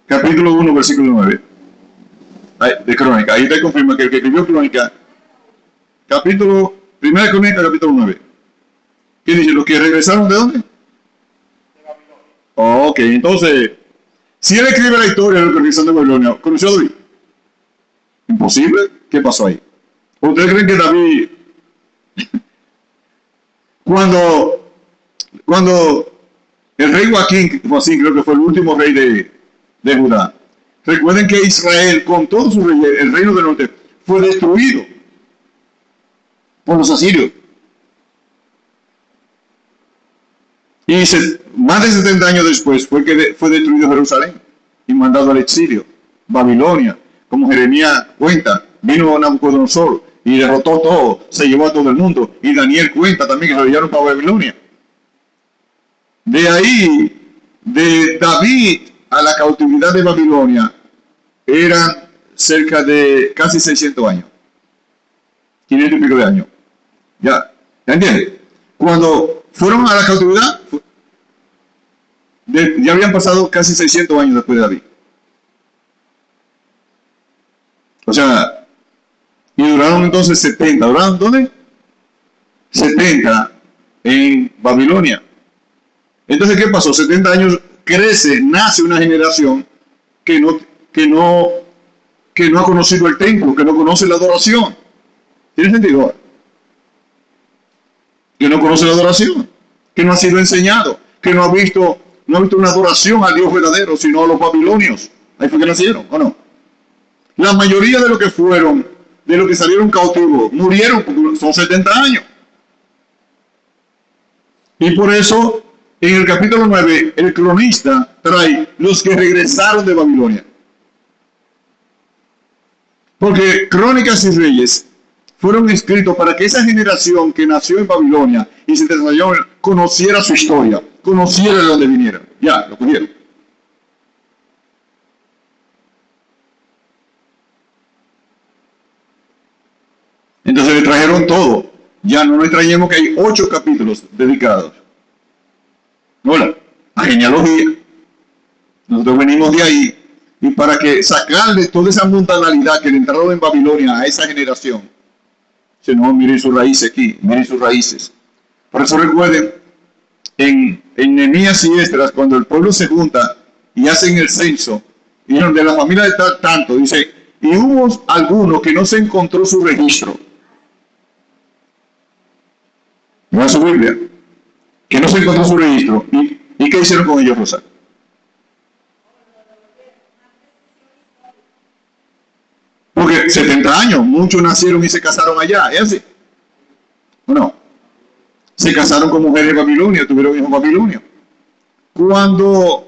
Capítulo 1, versículo 9 de Crónica, ahí te confirma que el que escribió Crónica, capítulo, primera Crónica, capítulo 9. ¿Qué dice? ¿Los que regresaron de dónde? Ok, entonces, si él escribe la historia de los que regresaron de Babilonia, ¿conoció a David? Imposible. ¿Qué pasó ahí? ¿Ustedes creen que David, cuando el rey Joaquín creo que fue el último rey de Judá, recuerden que Israel, con todo su rey, el reino del norte, fue destruido por los asirios. Y más de 70 años después fue que fue destruido Jerusalén y mandado al exilio. Babilonia, como Jeremías cuenta, vino Nabucodonosor y derrotó todo, se llevó a todo el mundo. Y Daniel cuenta también que se lo llevaron para Babilonia. De ahí, de David a la cautividad de Babilonia, eran cerca de casi 600 años. 500 y pico de años. ¿Ya entiendes? Cuando fueron a la cautividad, ya habían pasado casi 600 años después de David. O sea, y duraron entonces 70. ¿Duraron dónde? 70 en Babilonia. Entonces, ¿qué pasó? 70 años crece, nace una generación que no ha conocido el templo, que no conoce la adoración. ¿Tiene sentido? Que no conoce la adoración, que no ha sido enseñado, que no ha visto una adoración al Dios verdadero, sino a los babilonios. Ahí fue que nacieron, ¿o no? La mayoría de los que fueron, de los que salieron cautivos, murieron porque son 70 años. Y por eso, en el capítulo 9, el cronista trae los que regresaron de Babilonia. Porque Crónicas y Reyes fueron escritos para que esa generación que nació en Babilonia y se desarrolló conociera su historia, conociera de dónde vinieron. Ya, lo cogieron. Entonces le trajeron todo. Ya no le traemos que hay 8 capítulos dedicados. Hola, a genealogía. Nosotros venimos de ahí y para que sacarle toda esa mundanalidad que le entraron en Babilonia a esa generación. Si no, miren sus raíces aquí, miren sus raíces. Por eso recuerden, en Nehemías y Esdras, cuando el pueblo se junta y hacen el censo, y de la familia de tal tanto, dice, y hubo alguno que no se encontró su registro. No es su Biblia. Que no se encontró su registro. ¿Y qué hicieron con ellos, Rosa? Porque 70 años, muchos nacieron y se casaron allá, ¿es así? No. Se casaron con mujeres de Babilonia, tuvieron hijos babilonios. Cuando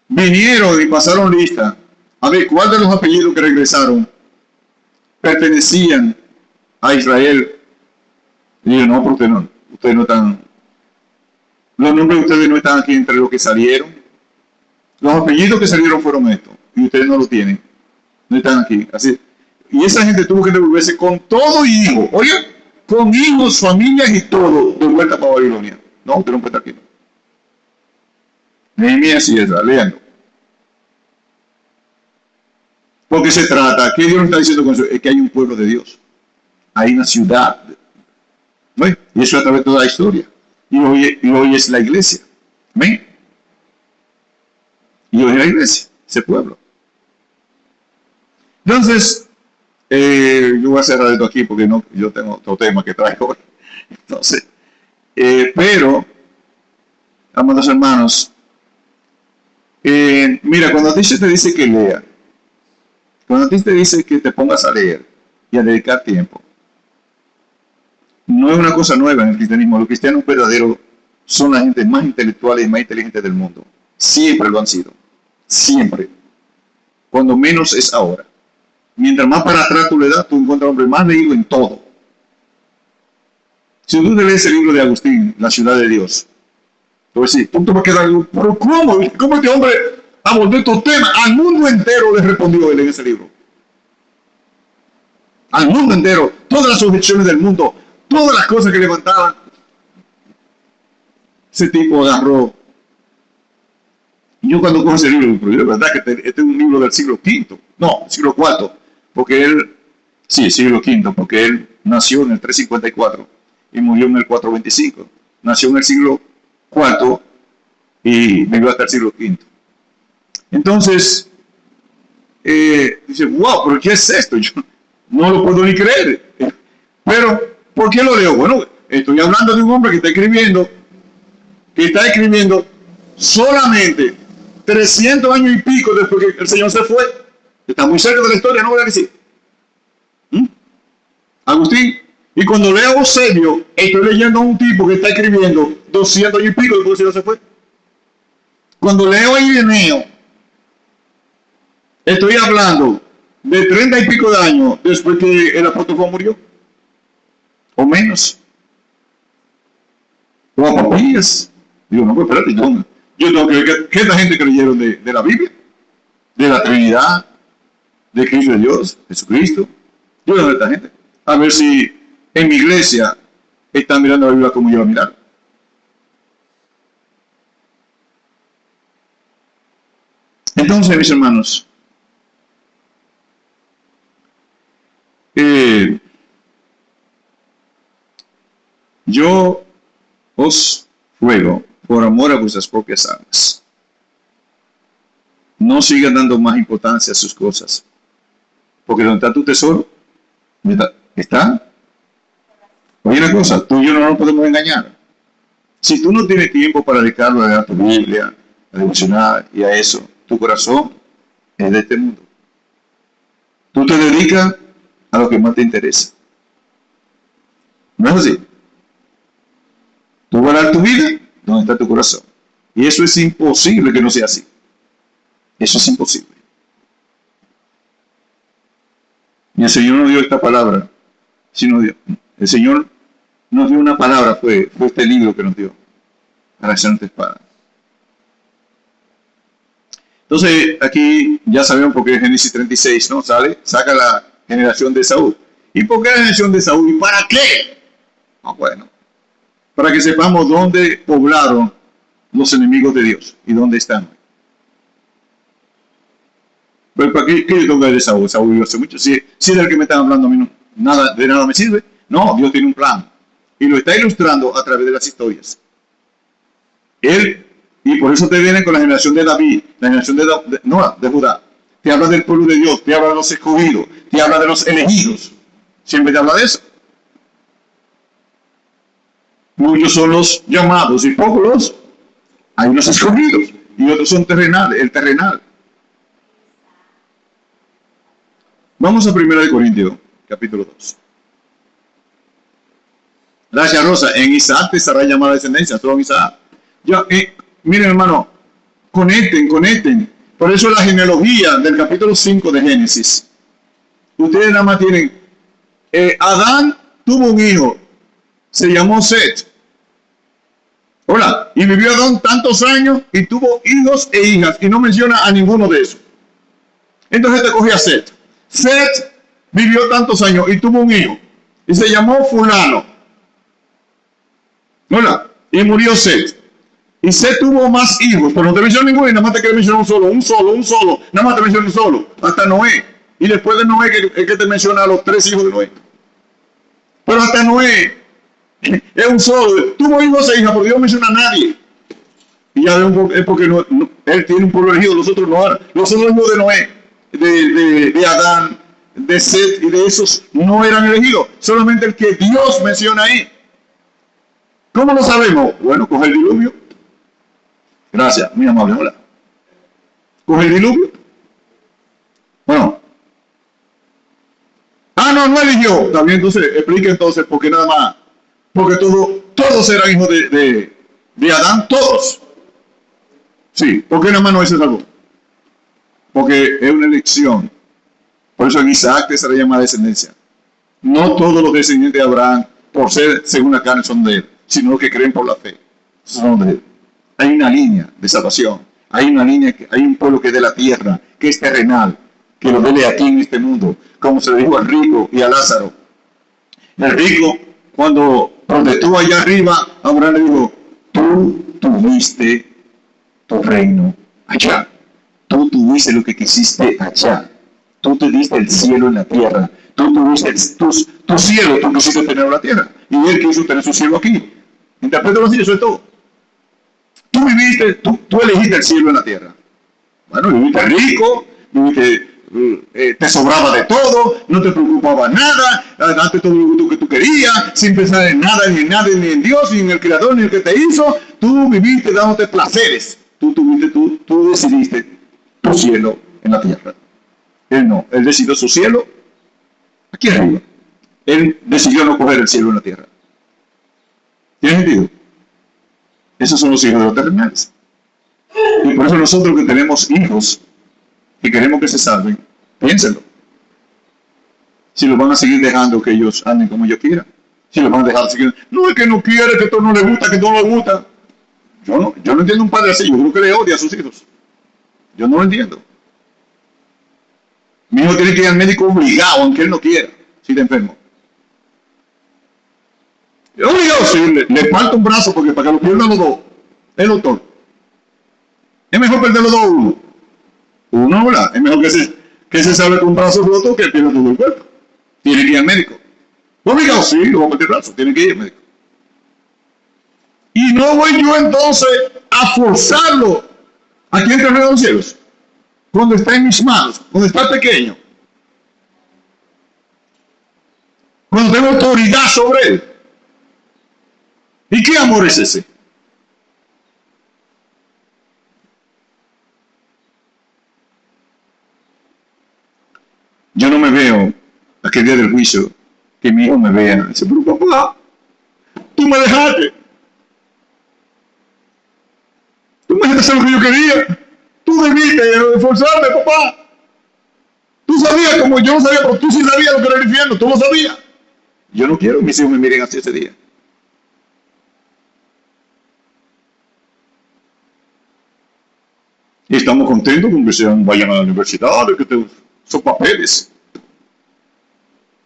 vinieron y pasaron lista, a ver, ¿cuál de los apellidos que regresaron pertenecían a Israel? Y yo, no, porque ustedes no están, los nombres de ustedes no están aquí entre los que salieron. Los apellidos que salieron fueron estos, y ustedes no los tienen. No están aquí. Así. Y esa gente tuvo que devolverse con todo hijo. Oye, con hijos, familias y todo, de vuelta para Babilonia. No, usted no puede estar aquí. Nehemías y Esdras, léanlo. Porque se trata, ¿qué Dios nos está diciendo con eso? Es que hay un pueblo de Dios. Hay una ciudad. ¿Ven? Y eso a través de toda la historia. Y hoy es la iglesia. ¿Ven? Y hoy es la iglesia, ese pueblo. Entonces, yo voy a cerrar esto aquí porque no, yo tengo otro tema que traigo hoy. Entonces, pero, amados hermanos, Mira, cuando a ti se te dice que lea, cuando a ti te dice que te pongas a leer y a dedicar tiempo, no es una cosa nueva en el cristianismo. Los cristianos verdaderos son la gente más intelectuales y más inteligentes del mundo. Siempre lo han sido. Siempre. Cuando menos es ahora. Mientras más para atrás tú le das, tú encuentras hombre más leído en todo. Si tú te lees el libro de Agustín, La ciudad de Dios, tú vas a decir, tú te vas a quedar, pero ¿cómo? ¿Cómo este hombre abordó estos temas? Al mundo entero le respondió él en ese libro. Al mundo entero, todas las objeciones del mundo, todas las cosas que levantaban, ese tipo agarró. Y yo cuando cojo ese libro, pero es verdad que este es un libro del siglo V, no, siglo IV, porque él, sí, siglo V, porque él nació en el 354 y murió en el 425. Nació en el siglo IV y vivió hasta el siglo V. Entonces, dice, wow, pero ¿qué es esto? Yo no lo puedo ni creer. Pero, ¿por qué lo leo? Bueno, estoy hablando de un hombre que está escribiendo solamente 300 años y pico después que el Señor se fue. Está muy cerca de la historia, ¿no? ¿Verdad que sí? Agustín. Y cuando leo Eusebio, estoy leyendo a un tipo que está escribiendo 200 años y pico después que el Señor se fue. Cuando leo a Ireneo, estoy hablando de 30 y pico de años después que el apóstol Juan murió. O menos. O a Papías. Digo, no, pues espérate, yo tengo que ver qué esta gente creyeron de la Biblia, de la Trinidad, de Cristo de Dios, Jesucristo. Yo tengo que ver esta gente. A ver si en mi iglesia están mirando la Biblia como yo la miraron. Entonces, mis hermanos, yo os ruego, por amor a vuestras propias almas, no sigan dando más importancia a sus cosas, porque donde está tu tesoro, está. Oye, una cosa, tú y yo no nos podemos engañar. Si tú no tienes tiempo para dedicarlo a leer tu Biblia, a devocionar y a eso, tu corazón es de este mundo. Tú te dedicas a lo que más te interesa. ¿No es así? Tú vas a dar tu vida donde está tu corazón. Y eso es imposible que no sea así. Eso es imposible. Y el Señor nos dio esta palabra. El Señor nos dio una palabra, fue este libro que nos dio. Para hacer nuestra espada. Entonces, aquí ya sabemos por qué Génesis 36, ¿no? Saca la generación de Saúl. ¿Y por qué la generación de Saúl? ¿Y para qué? Bueno, para que sepamos dónde poblaron los enemigos de Dios y dónde están. Pero ¿para qué yo tengo que ver de Saúl? Saúl vivió hace mucho. Si del que me están hablando a mí de nada me sirve. No, Dios tiene un plan. Y lo está ilustrando a través de las historias. Y por eso te vienen con la generación de David, la generación de Judá. Te habla del pueblo de Dios, te habla de los escogidos, te habla de los elegidos. Siempre te habla de eso. Muchos son los llamados y pocos hay unos escogidos y otros son terrenales, el terrenal. Vamos a 1 Corintios, capítulo 2. Gracias, Rosa. En Isaac te estará llamada descendencia, todo en Isaac. Miren, hermano, conecten. Por eso la genealogía del capítulo 5 de Génesis. Ustedes nada más tienen, Adán tuvo un hijo, se llamó Set. Hola, y vivió Adán tantos años y tuvo hijos e hijas, y no menciona a ninguno de esos. Entonces te coge a Set. Set vivió tantos años y tuvo un hijo, y se llamó fulano. Hola, y murió Set. Y Set tuvo más hijos, pero no te menciona ninguno, y nada más te quiere mencionar un solo, nada más te menciona un solo, hasta Noé. Y después de Noé, que te menciona a los 3 hijos de Noé. Pero hasta Noé es un solo. Tuvo hijos e hijas, pero Dios no menciona a nadie. Y ya es porque él tiene un pueblo elegido, los otros no. Los otros hijos de Noé, de Adán, de Set y de esos no eran elegidos. Solamente el que Dios menciona ahí. ¿Cómo lo sabemos? Bueno, coge el diluvio. Gracias, muy amable, hola. con el diluvio. Bueno. No eligió. También entonces, explique entonces por qué nada más. Porque todos eran hijos de Adán, todos. Sí, ¿por qué nada más no se salvó? Porque es una elección. Por eso en Isaac se le llama descendencia. No todos los descendientes de Abraham, por ser según la carne, son de él, sino los que creen por la fe. Son de él. Hay una línea de salvación. Hay una línea, hay un pueblo que es de la tierra, que es terrenal, que lo debe aquí en este mundo, como se le dijo al rico y a Lázaro. El rico, cuando estuvo allá arriba, Abraham le dijo, tú tuviste tu reino allá. Tú tuviste lo que quisiste allá. Tú te diste el cielo en la tierra. Tú tuviste tu cielo, tú quisiste tener en la tierra. Y él quiso tener su cielo aquí. Interprétalo así, eso es todo. Tú viviste, tú elegiste el cielo en la tierra. Bueno, viviste rico, viviste, te sobraba de todo, no te preocupaba nada, date todo lo que tú querías, sin pensar en nada, ni en Dios, ni en el Creador, ni en el que te hizo. Tú viviste dándote placeres. Tú decidiste tu cielo en la tierra. Él no, él decidió su cielo aquí arriba. Él decidió no coger el cielo en la tierra. ¿Tiene sentido? Esos son los hijos de los terrenales. Y por eso nosotros que tenemos hijos y queremos que se salven, piénsenlo. Si los van a seguir dejando que ellos anden como ellos quieran. Si los van a dejar seguir. No, es que no quiere, que todo no le gusta, que todo no le gusta. Yo no entiendo un padre así. Yo creo que le odia a sus hijos. Yo no lo entiendo. Mi hijo tiene que ir al médico obligado, aunque él no quiera, si está enfermo. Obligado, sí, le falta un brazo porque para que lo pierdan los dos, el doctor. Es mejor perder los dos uno. Uno, ¿verdad? Es mejor que se salve con un brazo roto que pierda todo el cuerpo. Tiene que ir al médico. Obligado, sí, lo va a meter el brazo, tiene que ir al médico. Y no voy yo entonces a forzarlo aquí entre los cielos. Cuando está en mis manos, cuando está pequeño, cuando tengo autoridad sobre él. ¿Y qué amor es ese? Yo no me veo aquel día del juicio que mi hijo me vea y dice, pero papá, tú me dejaste. Tú me dejaste hacer lo que yo quería. Tú debiste esforzarme, papá. Tú sabías como yo no sabía, pero tú sí sabías lo que era el infierno, tú lo sabías. Yo no quiero que mis hijos me miren así ese día. Y estamos contentos con que vayan a la universidad, que tengan sus papeles.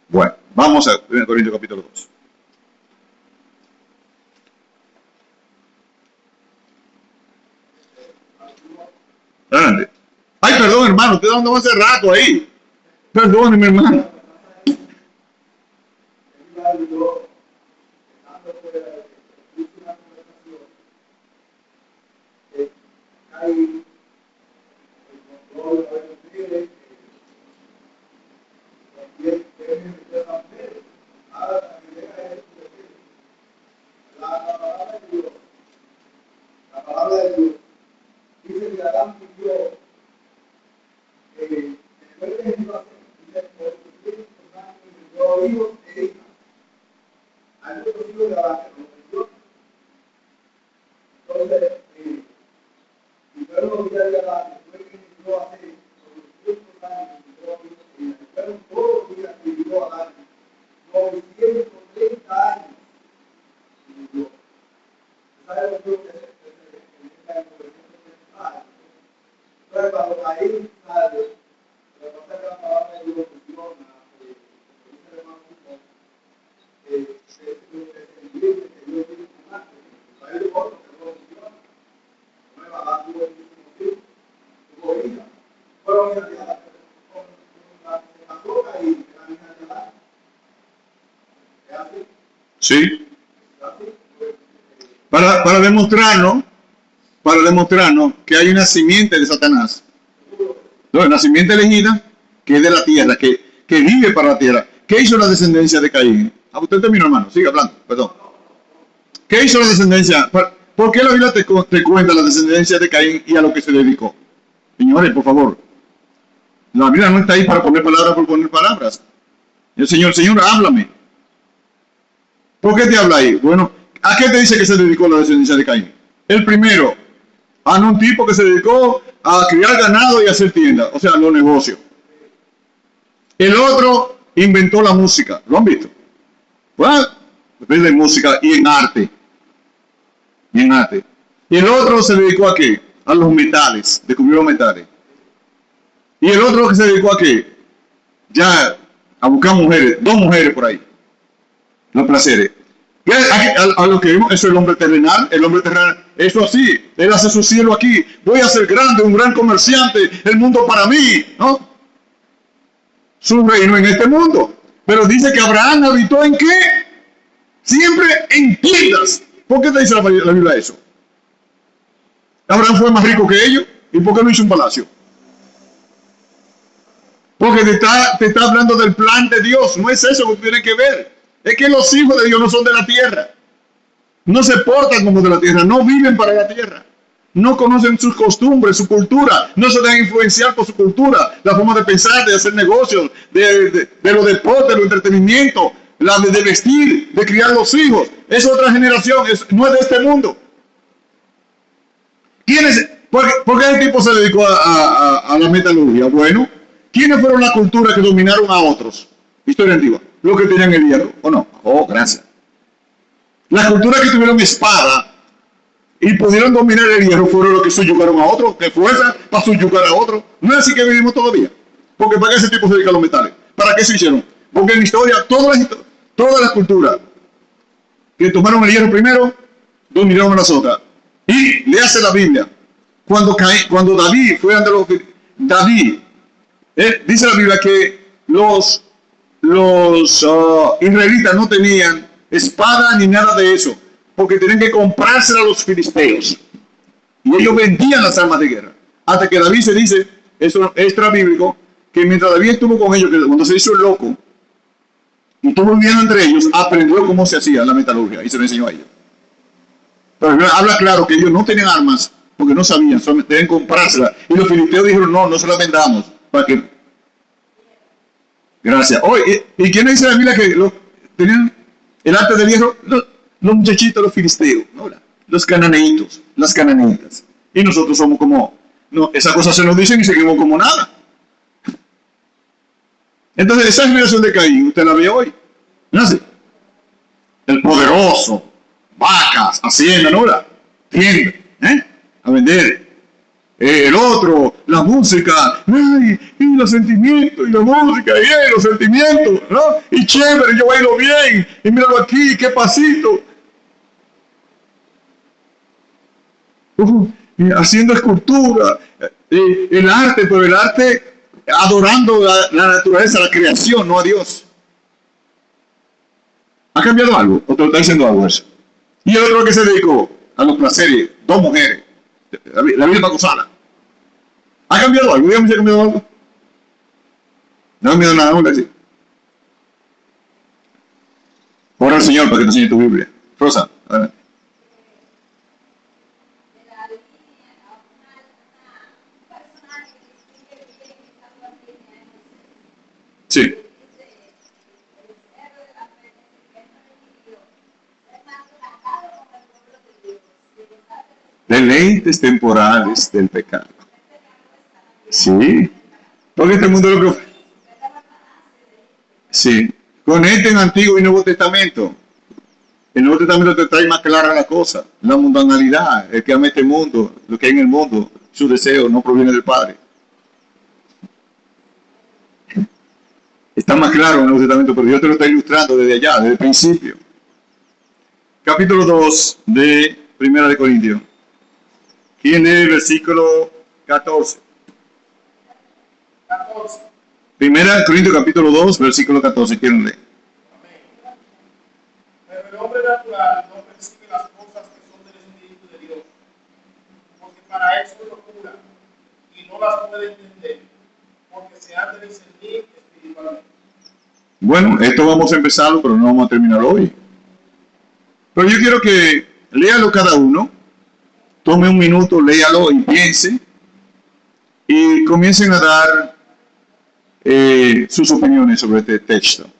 Bueno, vamos a 1 Corintios capítulo 2. Adelante. Ay, perdón, hermano, usted dando hace rato ahí. Perdóneme, hermano. Sí. Para demostrarnos que hay una simiente de Satanás. No, una simiente elegida que es de la tierra, que vive para la tierra. ¿Qué hizo la descendencia de Caín? Usted terminó, hermano. Sigue hablando, perdón. ¿Qué hizo la descendencia? ¿Por qué la Biblia te cuenta la descendencia de Caín y a lo que se dedicó? Señores, por favor, la Biblia no está ahí para poner palabras por poner palabras. El Señor, háblame. ¿Por qué te habla ahí? Bueno, ¿a qué te dice que se dedicó la descendencia de Caín? El primero, a un tipo que se dedicó a criar ganado y a hacer tiendas, o sea, los negocios. El otro inventó la música, ¿lo han visto? Bueno, depende de música y en arte. Y en arte. Y el otro se dedicó a qué? A los metales, descubrió los metales. Y el otro que se dedicó a qué? Ya a buscar mujeres, 2 mujeres por ahí. Los placeres. A lo que vimos, eso es el hombre terrenal. El hombre terrenal, eso así. Él hace su cielo aquí. Voy a ser grande, un gran comerciante. El mundo para mí, ¿no? Su reino en este mundo. Pero dice que Abraham habitó ¿en qué? Siempre en tiendas. ¿Por qué te dice la Biblia eso? Abraham fue más rico que ellos. ¿Y por qué no hizo un palacio? Porque te está hablando del plan de Dios. No es eso que tiene que ver. Es que los hijos de Dios no son de la tierra. No se portan como de la tierra. No viven para la tierra. No conocen sus costumbres, su cultura. No se dejan influenciar por su cultura. La forma de pensar, de hacer negocios, de los deportes, de los entretenimientos, de vestir, de criar los hijos. Es otra generación. No es de este mundo. ¿Por qué el tipo se dedicó a la metalurgia? Bueno, ¿quiénes fueron la cultura que dominaron a otros? Historia antigua. Los que tenían el hierro, ¿o no? Oh, gracias. Las culturas que tuvieron espada y pudieron dominar el hierro fueron los que subyugaron a otros, de fuerza para subyugar a otros. No es así que vivimos todavía. Porque ¿para qué ese tipo se dedica a los metales? ¿Para qué se hicieron? Porque en la historia, todas las culturas que tomaron el hierro primero, dominaron a las otras. Y le hace la Biblia. Cuando David fue ante David, dice la Biblia que los israelitas no tenían espada ni nada de eso, porque tenían que comprársela a los filisteos. Y ellos vendían las armas de guerra. Hasta que David se dice, eso es extra bíblico, que mientras David estuvo con ellos, que cuando se hizo el loco, y estuvo viviendo entre ellos, aprendió cómo se hacía la metalurgia y se lo enseñó a ellos. Pero habla claro que ellos no tenían armas, porque no sabían, deben comprárselas. Y los filisteos dijeron, no se las vendamos, para que... Gracias. ¿Y quién dice la Biblia que tenían el arte del hierro? Los muchachitos, los filisteos, ¿no? Los cananeitos, las cananeitas. Y nosotros somos como, no, esas cosas se nos dicen y seguimos como nada. Entonces, esa generación de Caín, usted la ve hoy. ¿No es así? El poderoso, vacas, hacienda, ¿no? Tienda, a vender. El otro, la música, y los sentimientos, y la música, y los sentimientos, ¿no? Y chévere, yo bailo bien, y míralo aquí, qué pasito. Haciendo escultura, el arte, pero el arte adorando la naturaleza, la creación, no a Dios. ¿Ha cambiado algo? ¿O te lo está diciendo algo eso? Y el otro que se dedicó a los placeres, 2 mujeres, la misma cosa. ¿Ha cambiado algo? Dígame si ha cambiado algo. No ha cambiado nada, no le decir. Ora al Señor para que te enseñe tu Biblia. Rosa, adelante. Sí. Deleites temporales del pecado. Sí. Porque este mundo lo que... Sí. Conecten Antiguo y Nuevo Testamento. El Nuevo Testamento te trae más clara la cosa. La mundanalidad, el que ama este mundo, lo que hay en el mundo, su deseo no proviene del Padre. Está más claro en el Nuevo Testamento, pero Dios te lo está ilustrando desde allá, desde el principio. Capítulo 2 de Primera de Corintios. ¿Quién lee el versículo 14? 14. Primera de Corintios capítulo 2, versículo 14. ¿Quién lee? Pero el hombre natural no percibe las cosas que son del Espíritu de Dios, porque para eso es locura, y no las puede entender, porque se han de discernir espiritualmente. Bueno, esto vamos a empezarlo, pero no vamos a terminar hoy. Pero yo quiero que léalo cada uno, tome un minuto, léalo y piense. y comiencen a dar sus opiniones sobre este texto.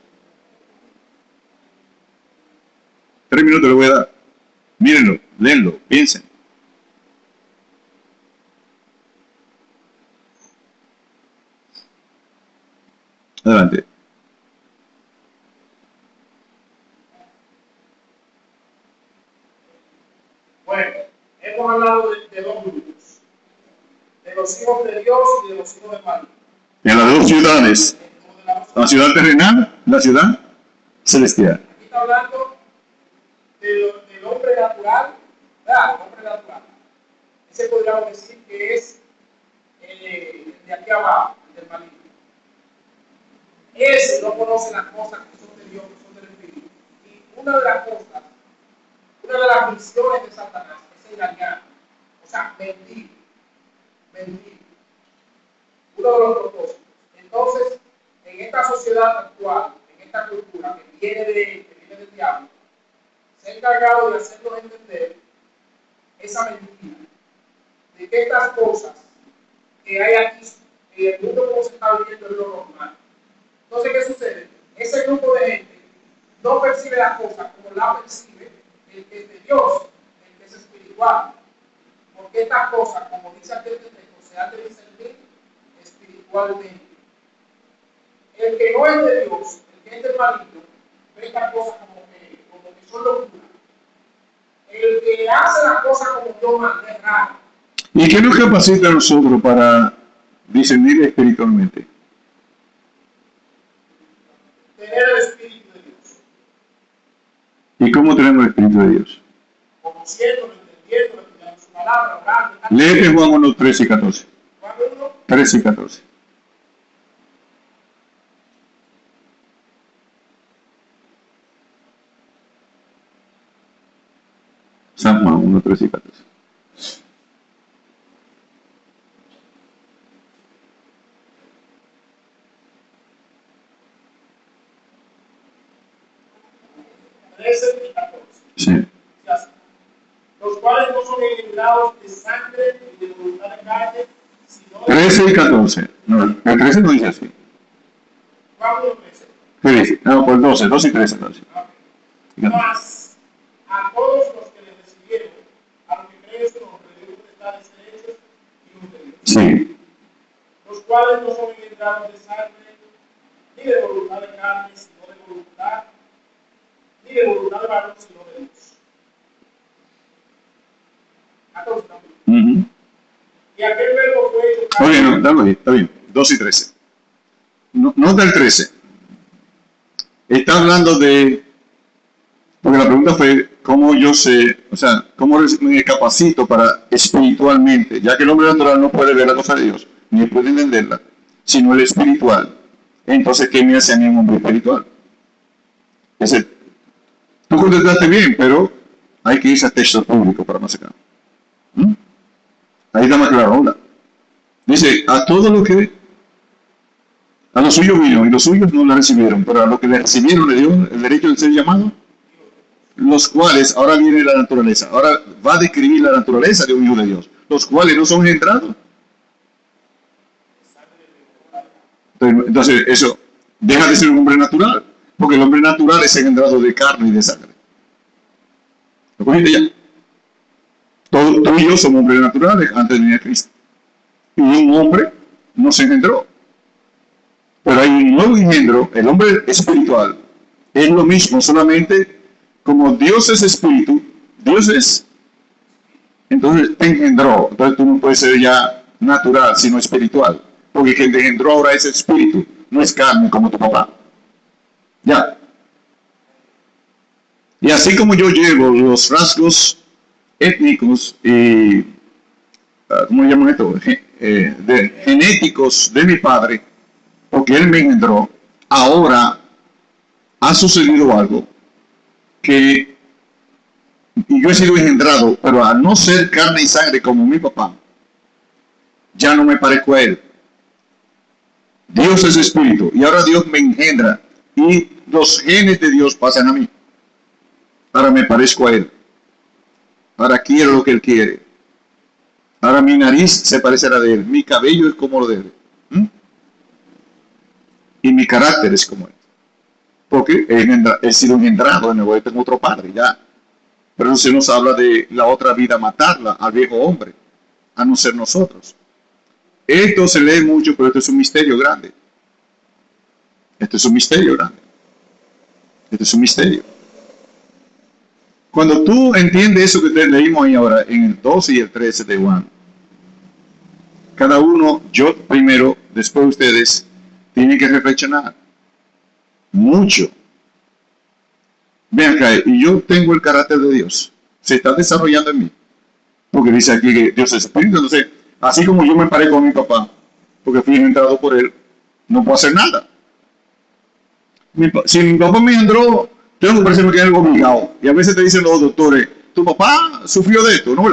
3 minutos le voy a dar. Mírenlo, léenlo, piensen. Adelante. Bueno, hemos hablado de dos grupos, de los hijos de Dios y de los hijos de María. En las dos ciudades, la ciudad terrenal, la ciudad celestial. Aquí está hablando del hombre natural, ¿verdad? El hombre natural. Ese podríamos decir que es el de aquí abajo, el del maligno. Ese no conoce las cosas que son de Dios, que son del Espíritu. Y una de las cosas, una de las misiones de Satanás es engañar, o sea, mentir. Uno de los propósitos. Entonces, en esta sociedad actual, en esta cultura que viene del diablo, se ha encargado de hacernos entender esa mentira, de que estas cosas que hay aquí, en el mundo como se está viviendo, es lo normal. Entonces, ¿qué sucede? Ese grupo de gente no percibe las cosas como la percibe el que es de Dios, el que es espiritual. Porque estas cosas, como dice aquel texto, se han de discernir espiritualmente. El que no es de Dios, el que es del maligno, ve estas cosas como que son locuras. El que hace las cosas como Dios manda es raro. ¿Y qué nos capacita a nosotros para discernir espiritualmente? Tener el Espíritu de Dios. ¿Y cómo tenemos el Espíritu de Dios? Conociéndolo, entendiéndolo, estudiando su palabra, orando. Léete Juan 1, 13 y 14. Juan 1, 13 y 14. San Juan 1, 13 y 14. y 14. Sí. Los cuales no son engendrados de sangre ni de voluntad de carne, sino de 13 y 14. No, el 13 no dice así. Juan 1, 13. ¿Qué dice? No, por 12, 12 y 13 entonces. Mas a todos los que le recibieron, a los que creen en su nombre, le dio potestad de ser hechos hijos de Dios. Sí. Los cuales no son engendrados de sangre, ni de voluntad de carne, sino de voluntad, ni de voluntad de varón, sino de Dios. 14 también. Y aquel verbo fue hecho carne. Oye, no, dalo ahí, está bien. 12 y 13. No, nota el 13. Está hablando de. Porque la pregunta fue cómo yo sé, o sea, cómo me capacito para espiritualmente, ya que el hombre natural no puede ver la cosa de Dios, ni puede entenderla, sino el espiritual. Entonces, ¿qué me hace a mí un hombre espiritual? Tú contestaste bien, pero hay que irse a texto público para más acá. Ahí está más claro ahora. Dice, a todo lo que a los suyos vino y los suyos no la recibieron, pero a los que le recibieron le dio el derecho de ser llamado, los cuales, ahora viene la naturaleza, ahora va a describir la naturaleza de un hijo de Dios, los cuales no son engendrados. Entonces, eso deja de ser un hombre natural, porque el hombre natural es engendrado de carne y de sangre. ¿Lo cogiste ya? Tú y yo somos hombres naturales antes de venir a Cristo. Y un hombre no se engendró. Pero hay un nuevo engendro, el hombre espiritual. Es lo mismo, solamente como Dios es espíritu, Dios es. Entonces te engendró. Entonces tú no puedes ser ya natural, sino espiritual. Porque quien te engendró ahora es espíritu, no es carne como tu papá. Ya. Y así como yo llevo los rasgos étnicos y, ¿cómo llaman esto? Genéticos de mi padre, porque él me engendró, ahora ha sucedido algo que yo he sido engendrado, pero al no ser carne y sangre como mi papá, ya no me parezco a él. Dios es espíritu y ahora Dios me engendra y los genes de Dios pasan a mí. Ahora me parezco a él. Ahora quiero lo que él quiere. Ahora mi nariz se parece a la de él, mi cabello es como lo de él. ¿Mm? Y mi carácter es como él. Porque he sido engendrado de nuevo, tengo otro padre, ya. Pero se nos habla de la otra vida, matarla al viejo hombre, a no ser nosotros. Esto se lee mucho, pero esto es un misterio grande. Esto es un misterio grande. Esto es un misterio. Cuando tú entiendes eso que te leímos ahí ahora, en el 12 y el 13 de Juan, cada uno, yo primero, después ustedes, tienen que reflexionar mucho. Ven acá, y yo tengo el carácter de Dios. Se está desarrollando en mí. Porque dice aquí que Dios es espíritu. Entonces, así como yo me parezco a mi papá, porque fui engendrado por él, no puedo hacer nada. Si mi papá me engendró, tengo que parecerme que es algo obligado. Y a veces te dicen los doctores, tu papá sufrió de esto, ¿no?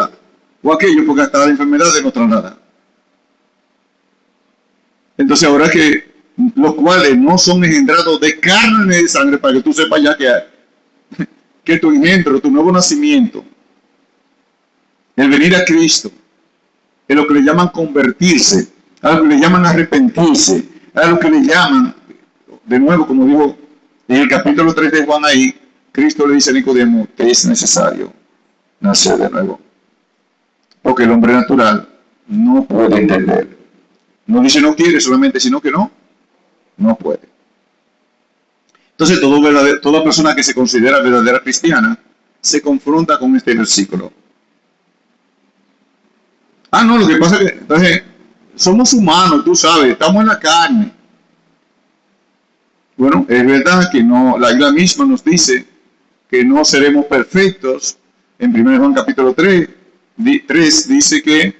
O aquello, porque hasta la enfermedad de no nada. Entonces, ahora que los cuales no son engendrados de carne ni de sangre, para que tú sepas ya que tu engendro, tu nuevo nacimiento, el venir a Cristo, es lo que le llaman convertirse, a lo que le llaman arrepentirse, a lo que le llaman, de nuevo, como digo en el capítulo 3 de Juan ahí, Cristo le dice a Nicodemo, te es necesario nacer de nuevo. Porque el hombre natural no puede entender. No dice no quiere solamente, sino que no puede. Entonces toda persona que se considera verdadera cristiana se confronta con este versículo. No, lo que pasa es que entonces, somos humanos, tú sabes, estamos en la carne. Bueno, es verdad que no, la Biblia misma nos dice que no seremos perfectos. En 1 Juan capítulo 3 dice que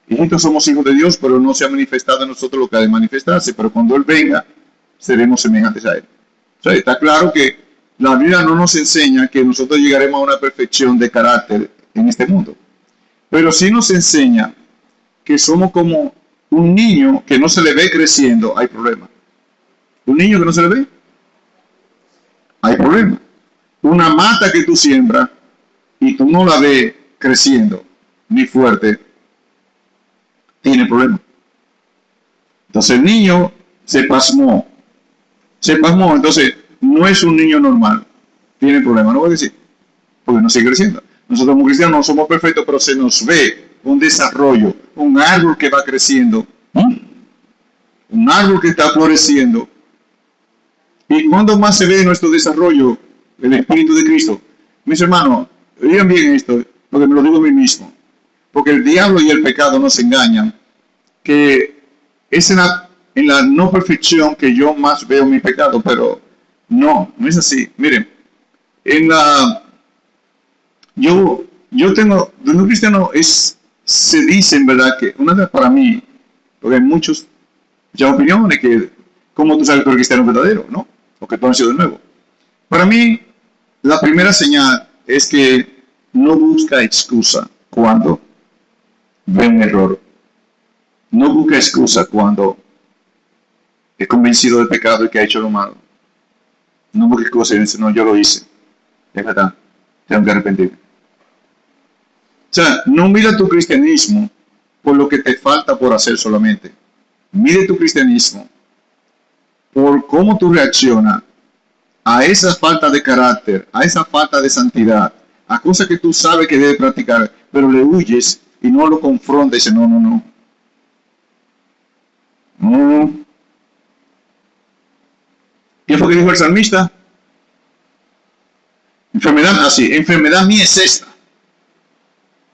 hijitos somos hijos de Dios, pero no se ha manifestado en nosotros lo que ha de manifestarse, pero cuando Él venga, seremos semejantes a Él. O sea, está claro que la Biblia no nos enseña que nosotros llegaremos a una perfección de carácter en este mundo, pero sí nos enseña que somos como un niño que no se le ve creciendo, hay problema. Un niño que no se le ve, hay problema. Una mata que tú siembras y tú no la ves creciendo ni fuerte, tiene problema. Entonces el niño se pasmó, entonces no es un niño normal, tiene problema, no voy a decir, porque no sigue creciendo. Nosotros como cristianos no somos perfectos, pero se nos ve un desarrollo, un árbol que va creciendo, un árbol que está floreciendo. ¿Y cuándo más se ve nuestro desarrollo, el Espíritu de Cristo? Mis hermanos, digan bien esto, porque me lo digo a mí mismo. Porque el diablo y el pecado nos engañan, que es en la no perfección que yo más veo mi pecado, pero no es así. Miren, yo tengo, de un cristiano se dice en verdad que, para mí, porque hay muchas opiniones que, ¿cómo tú sabes que eres cristiano verdadero, no? O que tú has nacido de nuevo. Para mí, la primera señal es que no busca excusa cuando ve un error. No busca excusa cuando es convencido del pecado y que ha hecho lo malo. No busca excusa y dice, no, yo lo hice. Es verdad, tengo que arrepentirme. O sea, no mira tu cristianismo por lo que te falta por hacer solamente. Mire tu cristianismo por cómo tú reaccionas a esa falta de carácter, a esa falta de santidad, a cosas que tú sabes que debes practicar, pero le huyes y no lo confrontas y dices, no. ¿Qué fue que dijo el salmista? Enfermedad mía es esta.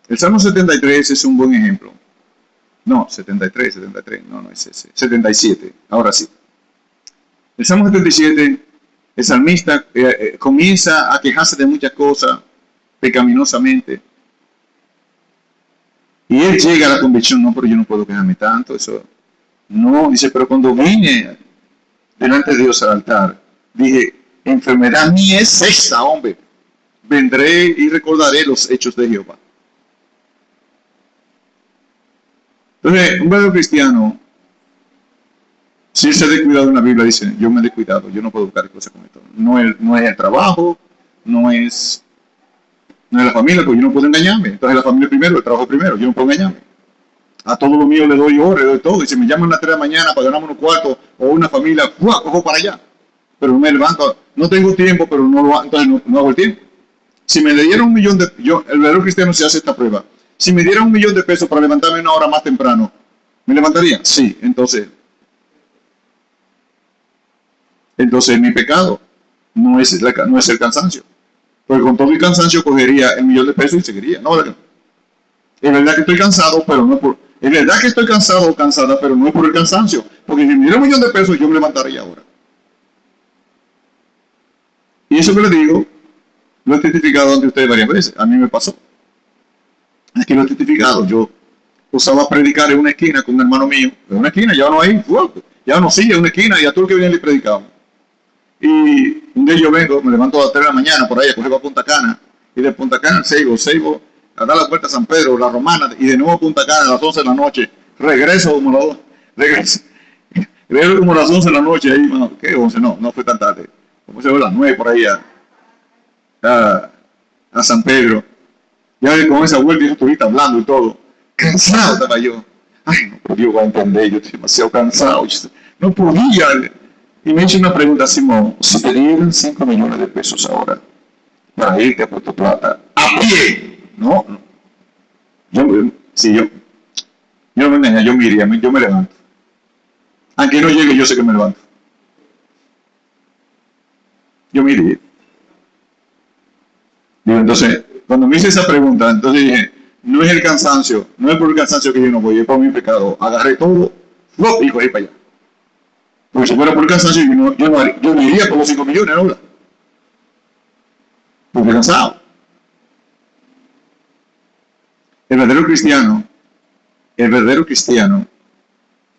El Salmo 73 es un buen ejemplo. No, 73, no es ese. 77, ahora sí. El Salmo 77, el salmista comienza a quejarse de muchas cosas pecaminosamente. Y él llega a la convicción, no, pero yo no puedo quejarme tanto, eso. No, dice, pero cuando vine delante de Dios al altar, dije, enfermedad mía es esta, hombre. Vendré y recordaré los hechos de Jehová. Entonces, un verdadero cristiano, si se ha descuidado en la Biblia, dice, yo me he descuidado, yo no puedo buscar cosas como esto. No es el trabajo, no es la familia, porque yo no puedo engañarme. Entonces la familia primero, el trabajo primero, yo no puedo engañarme. A todo lo mío le doy oro, le doy todo. Y si me llaman a las 3 de la mañana para ganarme unos cuartos o una familia, ¡fua! Cojo para allá. Pero no me levanto. No tengo tiempo, pero entonces no hago el tiempo. Si me le dieran el verdadero cristiano se hace esta prueba. Si me dieran $1.000.000 para levantarme una hora más temprano, ¿me levantaría? Sí. Entonces mi pecado no es el cansancio. Porque con todo el cansancio cogería el $1.000.000 y seguiría. No, ¿verdad? Es verdad que estoy cansado, pero no por... Es verdad que estoy cansado o cansada, pero no es por el cansancio. Porque si me diera $1.000.000, yo me levantaría ahora. Y eso que le digo, lo he testificado ante ustedes varias veces. A mí me pasó. Aquí lo he testificado. Yo usaba a predicar en una esquina con un hermano mío. En una esquina, ya no hay, ya no sigue en una esquina y a todo el que viene le predicaba. Y un día yo vengo, me levanto a las 3 de la mañana por ahí, a coger para Punta Cana. Y de Punta Cana al Seibo, a dar la vuelta a San Pedro, la Romana, y de nuevo a Punta Cana a las 11 de la noche. Regreso como a las 11 de la noche ahí, bueno, ¿qué 11? No fue tan tarde. Como se ve a las 9 por ahí a San Pedro. Ya con esa vuelta y esos turistas hablando y todo. Cansado estaba yo. Ay, no podía a entender, yo estoy demasiado cansado. No podía. Y me hizo una pregunta, Simón, si te dieran $5.000.000 ahora para irte a Puerto Plata, a pie, no. Yo no me engaño, yo me iría, yo me levanto. Aunque no llegue, yo sé que me levanto. Yo me iría. Digo, entonces, cuando me hice esa pregunta, entonces dije, no es el cansancio, no es por el cansancio que yo no voy, es por mi pecado. Agarré todo, y cogí para allá. Porque si fuera por el cansancio, yo no iría por los 5 millones, ¿no? Porque cansado. El verdadero cristiano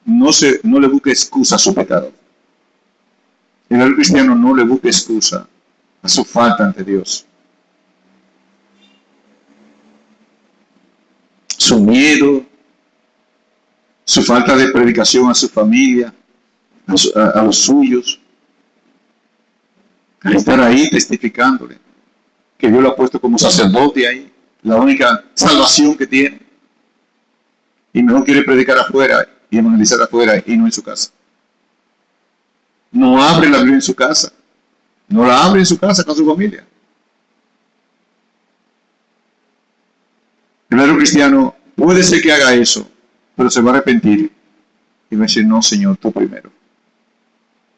no le busca excusa a su pecado. El verdadero cristiano no le busca excusa a su falta ante Dios. Su miedo, su falta de predicación a su familia, a los suyos, a estar ahí testificándole que Dios lo ha puesto como sacerdote ahí, la única salvación que tiene. Y mejor quiere predicar afuera y evangelizar afuera y no en su casa. No abre la Biblia en su casa. No la abre en su casa con su familia. El verdadero cristiano puede ser que haga eso, pero se va a arrepentir y va a decir, no, Señor, tú primero.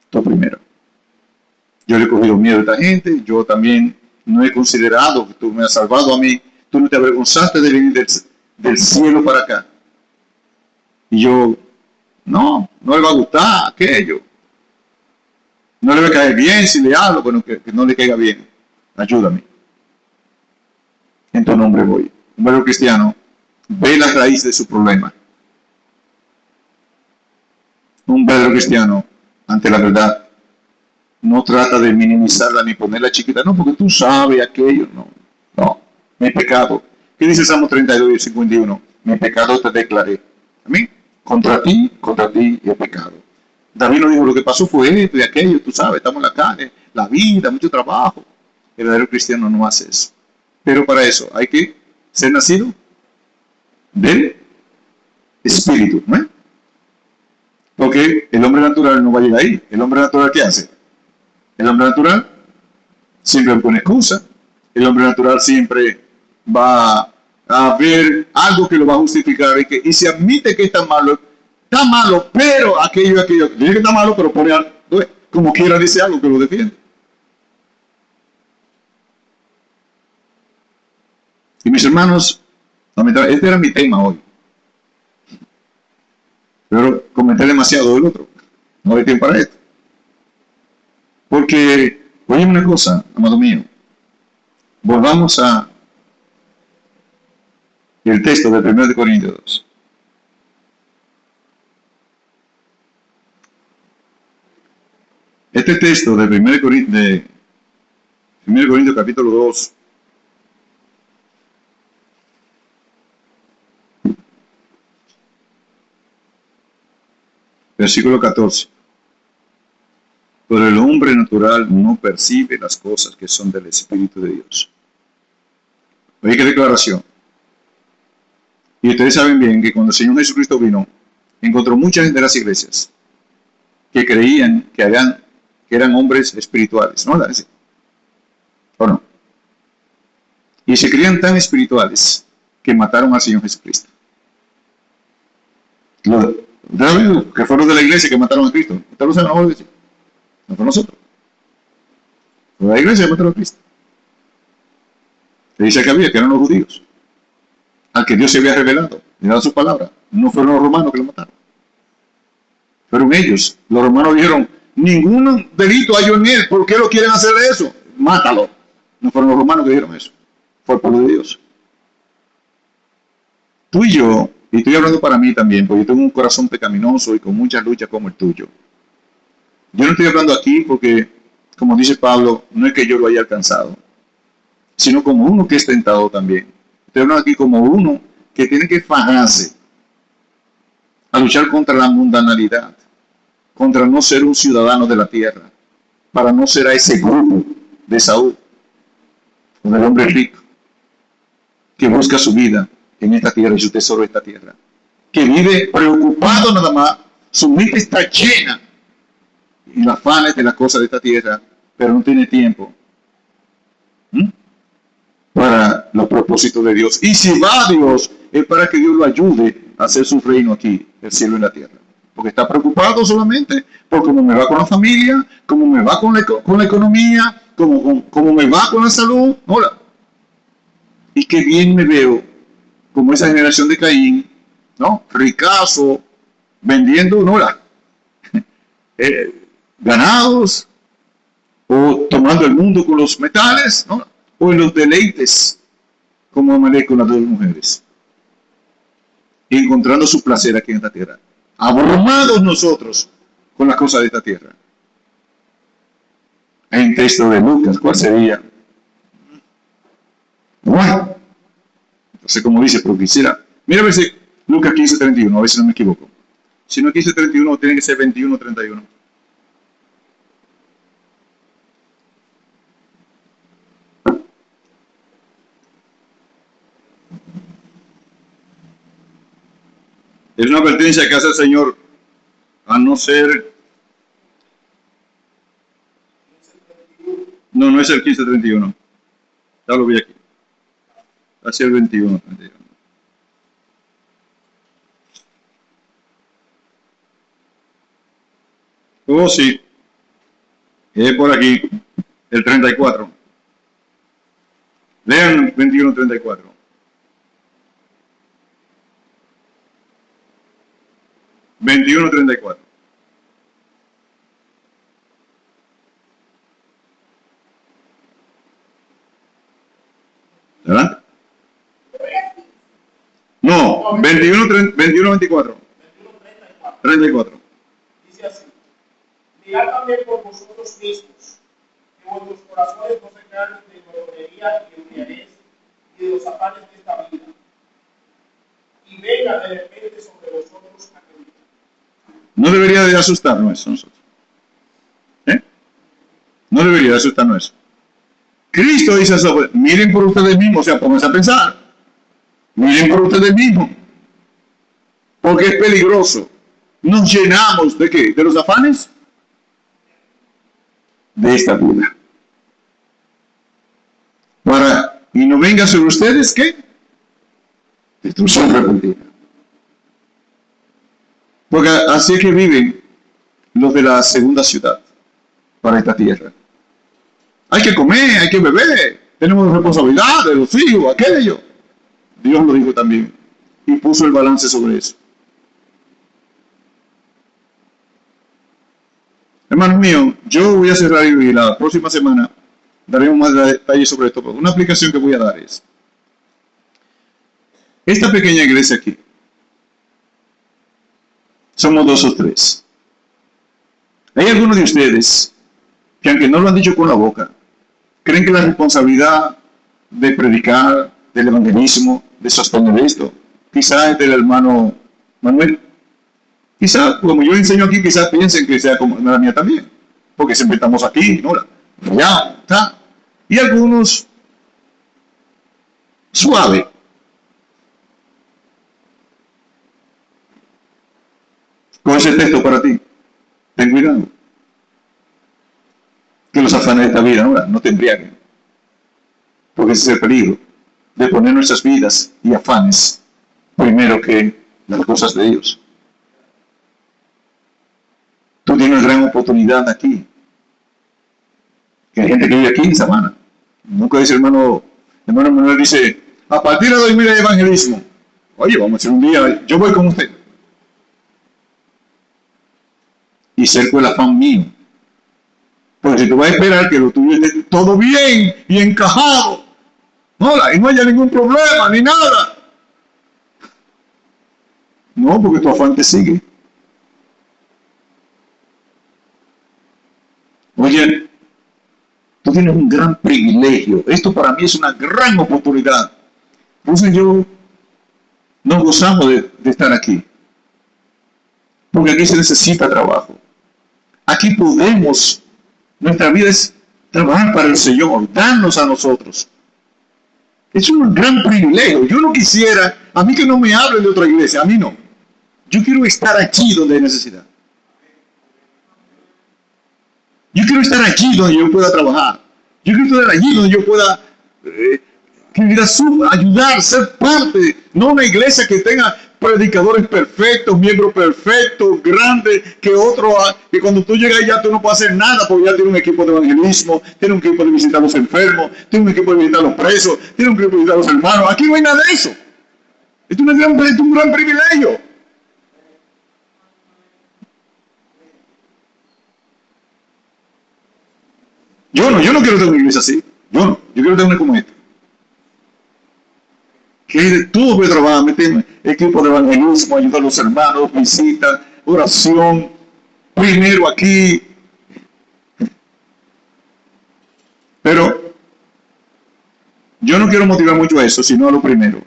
Tú primero. Yo le he cogido miedo a esta gente, yo también no he considerado que tú me has salvado a mí, tú no te avergonzaste de venir del cielo para acá. Y yo, no le va a gustar aquello. No le va a caer bien si le hablo, bueno, que no le caiga bien. Ayúdame. En tu nombre voy. Un verdadero cristiano ve la raíz de su problema. Un verdadero cristiano, ante la verdad, no trata de minimizarla ni ponerla chiquita. No, porque tú sabes aquello. No. Mi pecado. ¿Qué dice Salmo 32, 51? Mi pecado te declaré. Amén. Contra ti he pecado. David no dijo, lo que pasó fue esto y aquello, tú sabes, estamos en la carne, la vida, mucho trabajo. El verdadero cristiano no hace eso. Pero para eso hay que ser nacido del Espíritu. ¿Eh? Porque el hombre natural no va a llegar ahí. ¿El hombre natural qué hace? El hombre natural siempre pone excusa. El hombre natural siempre va a ver algo que lo va a justificar y se admite que está malo, pero aquello, dice que está malo, pero pone como quiera dice algo que lo defiende. Y mis hermanos, este era mi tema hoy. Pero comenté demasiado del otro. No hay tiempo para esto. Porque, oye una cosa, amado mío. Volvamos a el texto de 1 Corintios 2. Este texto de 1 Corintios capítulo 2 versículo 14. Pero el hombre natural no percibe las cosas que son del Espíritu de Dios. Oye, qué declaración. Y ustedes saben bien que cuando el Señor Jesucristo vino, encontró muchas de las iglesias que creían que eran hombres espirituales, ¿no? ¿O no? Y se creían tan espirituales que mataron al Señor Jesucristo. Los que fueron de la iglesia que mataron a Cristo. ¿Ustedes lo saben? No fue nosotros. Fue la iglesia que mataron a Cristo. Se dice que eran los judíos, al que Dios se había revelado, le dado su palabra. No fueron los romanos que lo mataron. Fueron ellos. Los romanos dijeron, ningún delito hay en él, ¿por qué lo quieren hacer eso? Mátalo. No fueron los romanos que dijeron eso. Fue el pueblo de Dios. Tú y yo, y estoy hablando para mí también, porque yo tengo un corazón pecaminoso y con muchas luchas como el tuyo. Yo no estoy hablando aquí porque, como dice Pablo, no es que yo lo haya alcanzado, sino como uno que es tentado también. Estoy hablando aquí como uno que tiene que fajarse a luchar contra la mundanalidad, contra no ser un ciudadano de la tierra, para no ser a ese grupo de Saúl, o del hombre rico, que busca su vida en esta tierra y su tesoro en esta tierra, que vive preocupado nada más, su mente está llena en los afanes de las cosas de esta tierra, pero no tiene tiempo para los propósitos de Dios. Y si va a Dios, es para que Dios lo ayude a hacer su reino aquí, el cielo y la tierra. Porque está preocupado solamente por cómo me va con la familia, cómo me va con la economía, cómo me va con la salud. Hola. Y qué bien me veo como esa generación de Caín, ¿no? Ricazo, vendiendo, ganados, o tomando el mundo con los metales, ¿no? O en los deleites, como Amalek con las dos mujeres, y encontrando su placer aquí en esta tierra. Abrumados nosotros con las cosas de esta tierra. En texto de Lucas, ¿cuál sería? Bueno, entonces como dice, pero quisiera, mira a ver si Lucas 15:31, a ver si no me equivoco. Si no es 15:31, tiene que ser 21:31. Es una advertencia que hace el Señor a no ser... No es el 15:31. Ya lo vi aquí. Hacia el 21:31. Oh, sí. Es por aquí. El 34. Lean 21:34. ¿Verdad? No, 21:24. 34. Dice así, mirad también por vosotros mismos, que vuestros corazones no se carguen de glotonería y embriaguez y de los afanes de esta vida, y venga de repente sobre vosotros aquel día. No debería de asustarnos eso nosotros. No debería de asustarnos eso. Cristo dice eso, miren por ustedes mismos, o sea, pónganse a pensar. Miren por ustedes mismos. Porque es peligroso. Nos llenamos ¿de qué? ¿De los afanes? De esta vida. Y no venga sobre ustedes, ¿qué? Destrucción repentina. Porque así es que viven los de la segunda ciudad para esta tierra. Hay que comer, hay que beber, tenemos responsabilidades, los hijos, aquello. Dios lo dijo también y puso el balance sobre eso. Hermanos míos, yo voy a cerrar y la próxima semana daremos más detalles sobre esto. Una aplicación que voy a dar es esta pequeña iglesia aquí. Somos 2 o 3. Hay algunos de ustedes que, aunque no lo han dicho con la boca, creen que la responsabilidad de predicar, del evangelismo, de sostener esto, quizás es del hermano Manuel. Quizás, como yo enseño aquí, quizás piensen que sea como la mía también, porque siempre estamos aquí, ¿no? Ya, está. Y algunos, suave. Con ese texto para ti. Ten cuidado. Que los afanes de esta vida ahora no te embriaguen. Porque ese es el peligro de poner nuestras vidas y afanes primero que las cosas de Dios. Tú tienes una gran oportunidad aquí. Que hay gente que vive aquí en Sabana. Nunca dice hermano Manuel, dice, a partir de hoy mira evangelismo. Oye, vamos a hacer un día, yo voy con usted. Y cerco el afán mío. Porque si tú vas a esperar que lo tuyo esté todo bien y encajado, y no haya ningún problema ni nada. No, porque tu afán te sigue. Oye, tú tienes un gran privilegio. Esto para mí es una gran oportunidad. Entonces nos gozamos de estar aquí. Porque aquí se necesita trabajo. Aquí podemos, nuestra vida es trabajar para el Señor, darnos a nosotros. Es un gran privilegio. Yo no quisiera, a mí que no me hablen de otra iglesia, a mí no. Yo quiero estar aquí donde hay necesidad. Yo quiero estar aquí donde yo pueda trabajar. Yo quiero estar allí donde yo pueda ayudar, ser parte. No una iglesia que tenga predicadores perfectos, miembros perfectos, grandes, que cuando tú llegas ya tú no puedes hacer nada porque ya tiene un equipo de evangelismo, tiene un equipo de visitar a los enfermos, tiene un equipo de visitar a los presos, tiene un equipo de visitar a los hermanos. Aquí no hay nada de eso. Es un gran privilegio. Yo no quiero tener una iglesia así. Yo quiero tener una como esta. Que todo puede trabajar, meter equipo de evangelismo, ayudar a los hermanos, visita, oración, primero aquí. Pero yo no quiero motivar mucho a eso, sino a lo primero.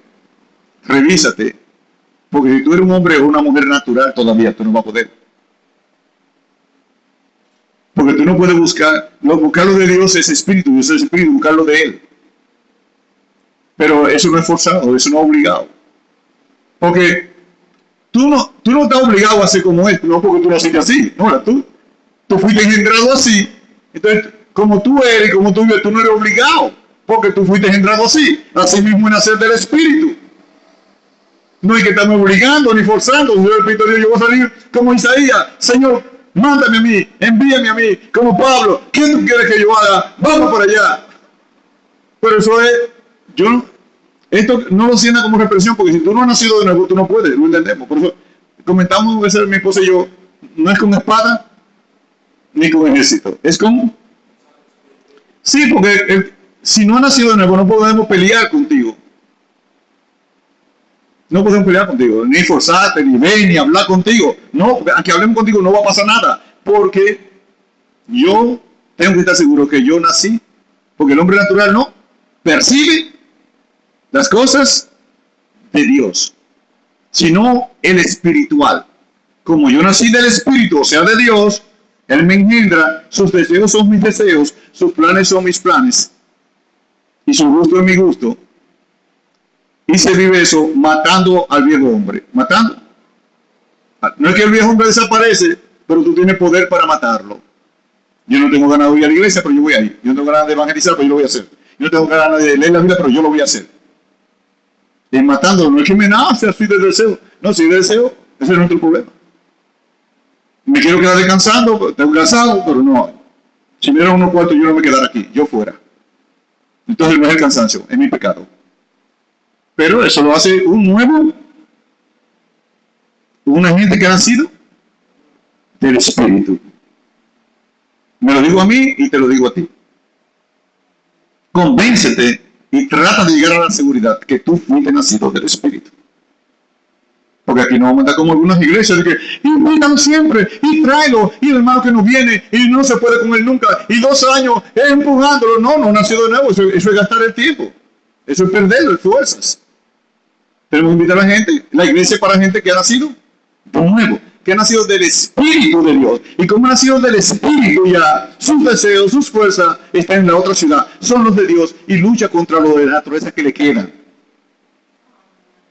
Revísate, porque si tú eres un hombre o una mujer natural, todavía tú no vas a poder. Porque tú no puedes buscarlo de Dios es espíritu, Dios es espíritu, buscarlo de Él. Pero eso no es forzado, eso no es obligado. Porque tú no estás obligado a ser como Él, no porque tú naciste así. No, tú fuiste engendrado así. Entonces, como tú eres, como tú vives, tú no eres obligado. Porque tú fuiste engendrado así. Así mismo es nacer del espíritu. No hay que estarme obligando ni forzando. Yo el Espíritu de Dios, yo voy a salir como Isaías. Señor, mándame a mí, envíame a mí, como Pablo. ¿Qué tú quieres que yo haga? Vamos para allá. Pero eso es, esto no lo sienta como represión, porque si tú no has nacido de nuevo, tú no puedes, lo entendemos. Por eso comentamos a veces mi esposa y yo, no es con espada ni con ejército, es con... Sí, porque si no has nacido de nuevo, no podemos pelear contigo. No podemos pelear contigo, ni forzarte, ni ver, ni hablar contigo. No, aunque hablemos contigo no va a pasar nada, porque yo tengo que estar seguro que yo nací, porque el hombre natural no percibe las cosas de Dios, sino el espiritual. Como yo nací del espíritu, o sea de Dios, Él me engendra, sus deseos son mis deseos, sus planes son mis planes, y su gusto es mi gusto. Y se vive eso matando al viejo hombre. Matando. No es que el viejo hombre desaparece, pero tú tienes poder para matarlo. Yo no tengo ganas de ir a la iglesia, pero yo voy a ir. Yo no tengo ganas de evangelizar, pero yo lo voy a hacer. Yo no tengo ganas de leer la Biblia, pero yo lo voy a hacer. Y matándolo, no es que me nace así de deseo. No, si de deseo, ese es nuestro problema. Me quiero quedar descansando, tengo cansado, pero no. Si me dieran unos cuartos, yo no me quedara aquí, yo fuera. Entonces no es el cansancio, es mi pecado. Pero eso lo hace una gente que ha nacido del Espíritu. Me lo digo a mí y te lo digo a ti. Convéncete y trata de llegar a la seguridad que tú fuiste nacido del Espíritu. Porque aquí no vamos a andar como algunas iglesias de que invitan siempre y tráelo, y el hermano que no viene y no se puede con él nunca, y 2 años empujándolo. No nació de nuevo, eso es gastar el tiempo. Eso es perder las fuerzas. Tenemos que invitar a la gente, la iglesia es para gente que ha nacido de nuevo, que ha nacido del Espíritu de Dios. Y como ha nacido del Espíritu ya, sus deseos, sus fuerzas están en la otra ciudad, son los de Dios y lucha contra lo de la naturaleza que le quedan.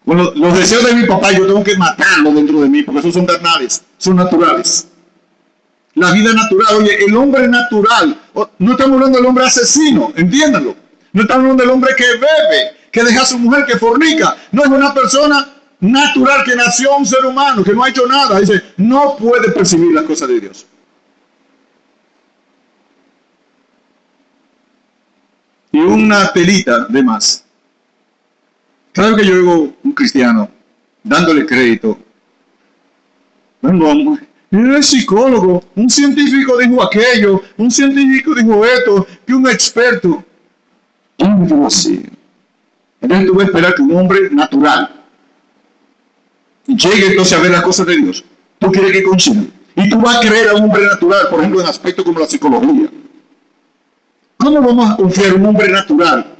Con los deseos de mi papá yo tengo que matarlos dentro de mí, porque esos son carnales, son naturales. La vida natural, oye, el hombre natural, no estamos hablando del hombre asesino, entiéndanlo. No estamos hablando del hombre que bebe, que deja a su mujer, que fornica. No es una persona natural que nació un ser humano, que no ha hecho nada. Dice, no puede percibir las cosas de Dios. Y una telita de más. Claro que yo oigo un cristiano dándole crédito. Bueno, el psicólogo, un científico dijo aquello, un científico dijo esto, que un experto. No así. Entonces tú vas a esperar que un hombre natural llegue entonces a ver las cosas de Dios. Tú quieres que coincida. Y tú vas a creer a un hombre natural, por ejemplo, en aspectos como la psicología. ¿Cómo vamos a confiar en un hombre natural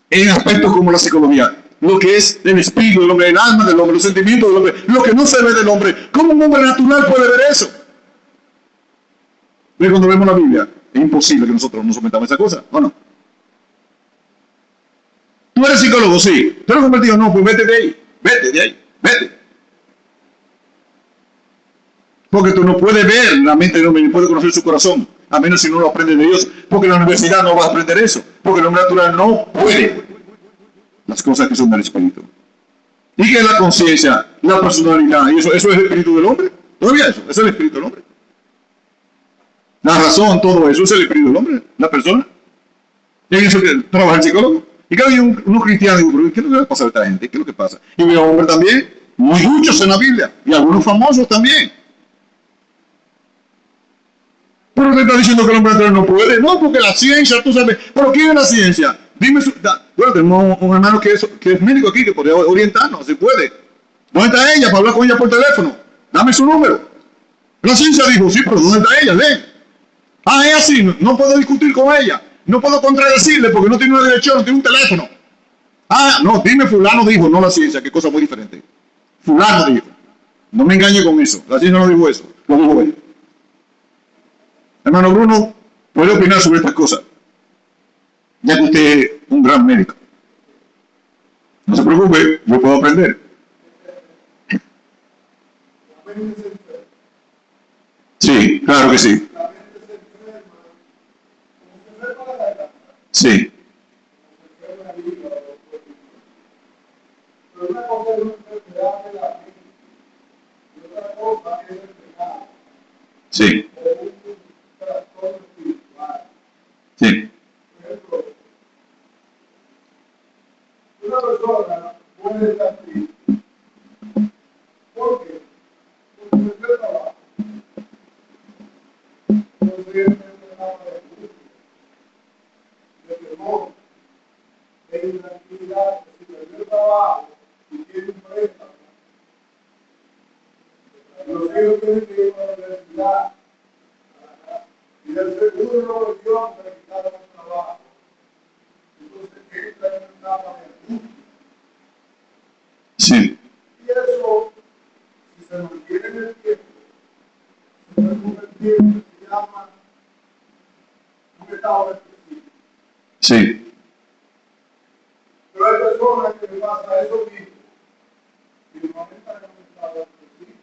en aspectos como la psicología? Lo que es el espíritu del hombre, el alma del hombre, los sentimientos del hombre, lo que no se ve del hombre. ¿Cómo un hombre natural puede ver eso? Pero cuando vemos la Biblia, es imposible que nosotros nos sometamos a esa cosa, ¿o no? Tú eres psicólogo, sí. ¿Tú eres convertido? No, pues vete de ahí. Vete de ahí. Vete. Porque tú no puedes ver la mente del hombre, ni puedes conocer su corazón, a menos si no lo aprendes de Dios. Porque en la universidad no vas a aprender eso. Porque el hombre natural no puede las cosas que son del espíritu. Y que es la conciencia, la personalidad, y eso es el espíritu del hombre. Todavía eso es el espíritu del hombre. La razón, todo eso es el espíritu del hombre, la persona. Y eso que trabaja el psicólogo. Y claro, hay unos cristianos digo, ¿qué es lo que le pasa a esta gente? ¿Qué es lo que pasa? Y veo hombres también, muchos en la Biblia, y algunos famosos también. Pero te está diciendo que el hombre natural no puede. No, porque la ciencia, tú sabes. ¿Pero quién es la ciencia? Dime bueno, tenemos un hermano que es médico aquí, que podría orientarnos, si puede. ¿Dónde está ella? Para hablar con ella por teléfono. Dame su número. La ciencia dijo, sí, pero ¿dónde está ella? Ven. Ah, es así, no puedo discutir con ella. No puedo contradecirle porque no tiene una dirección, no tiene un teléfono. Ah, no, dime fulano dijo, no la ciencia, qué cosa muy diferente. Fulano dijo. No me engañe con eso. La ciencia no dijo eso, lo dijo él. Hermano Bruno, puede opinar sobre estas cosas, ya que usted es un gran médico. No se preocupe, yo puedo aprender. Sí, claro que sí. Sí. Sí. Sí. Una persona puede estar triste. ¿Por qué? Porque no tiene trabajo. No tiene trabajo de temor, de intranquilidad. Si perdió el trabajo y tiene un préstamo, los hijos tienen que ir a la universidad y el seguro no lo dio para quitar el trabajo. Entonces entra en una etapa de angustia. Sí. Y eso, si se mantiene en el tiempo, se puede convertir en lo que se llama un estado depresivo. Sí. Pero hay personas que le pasa eso mismo y normalmente hay un estado depresivo.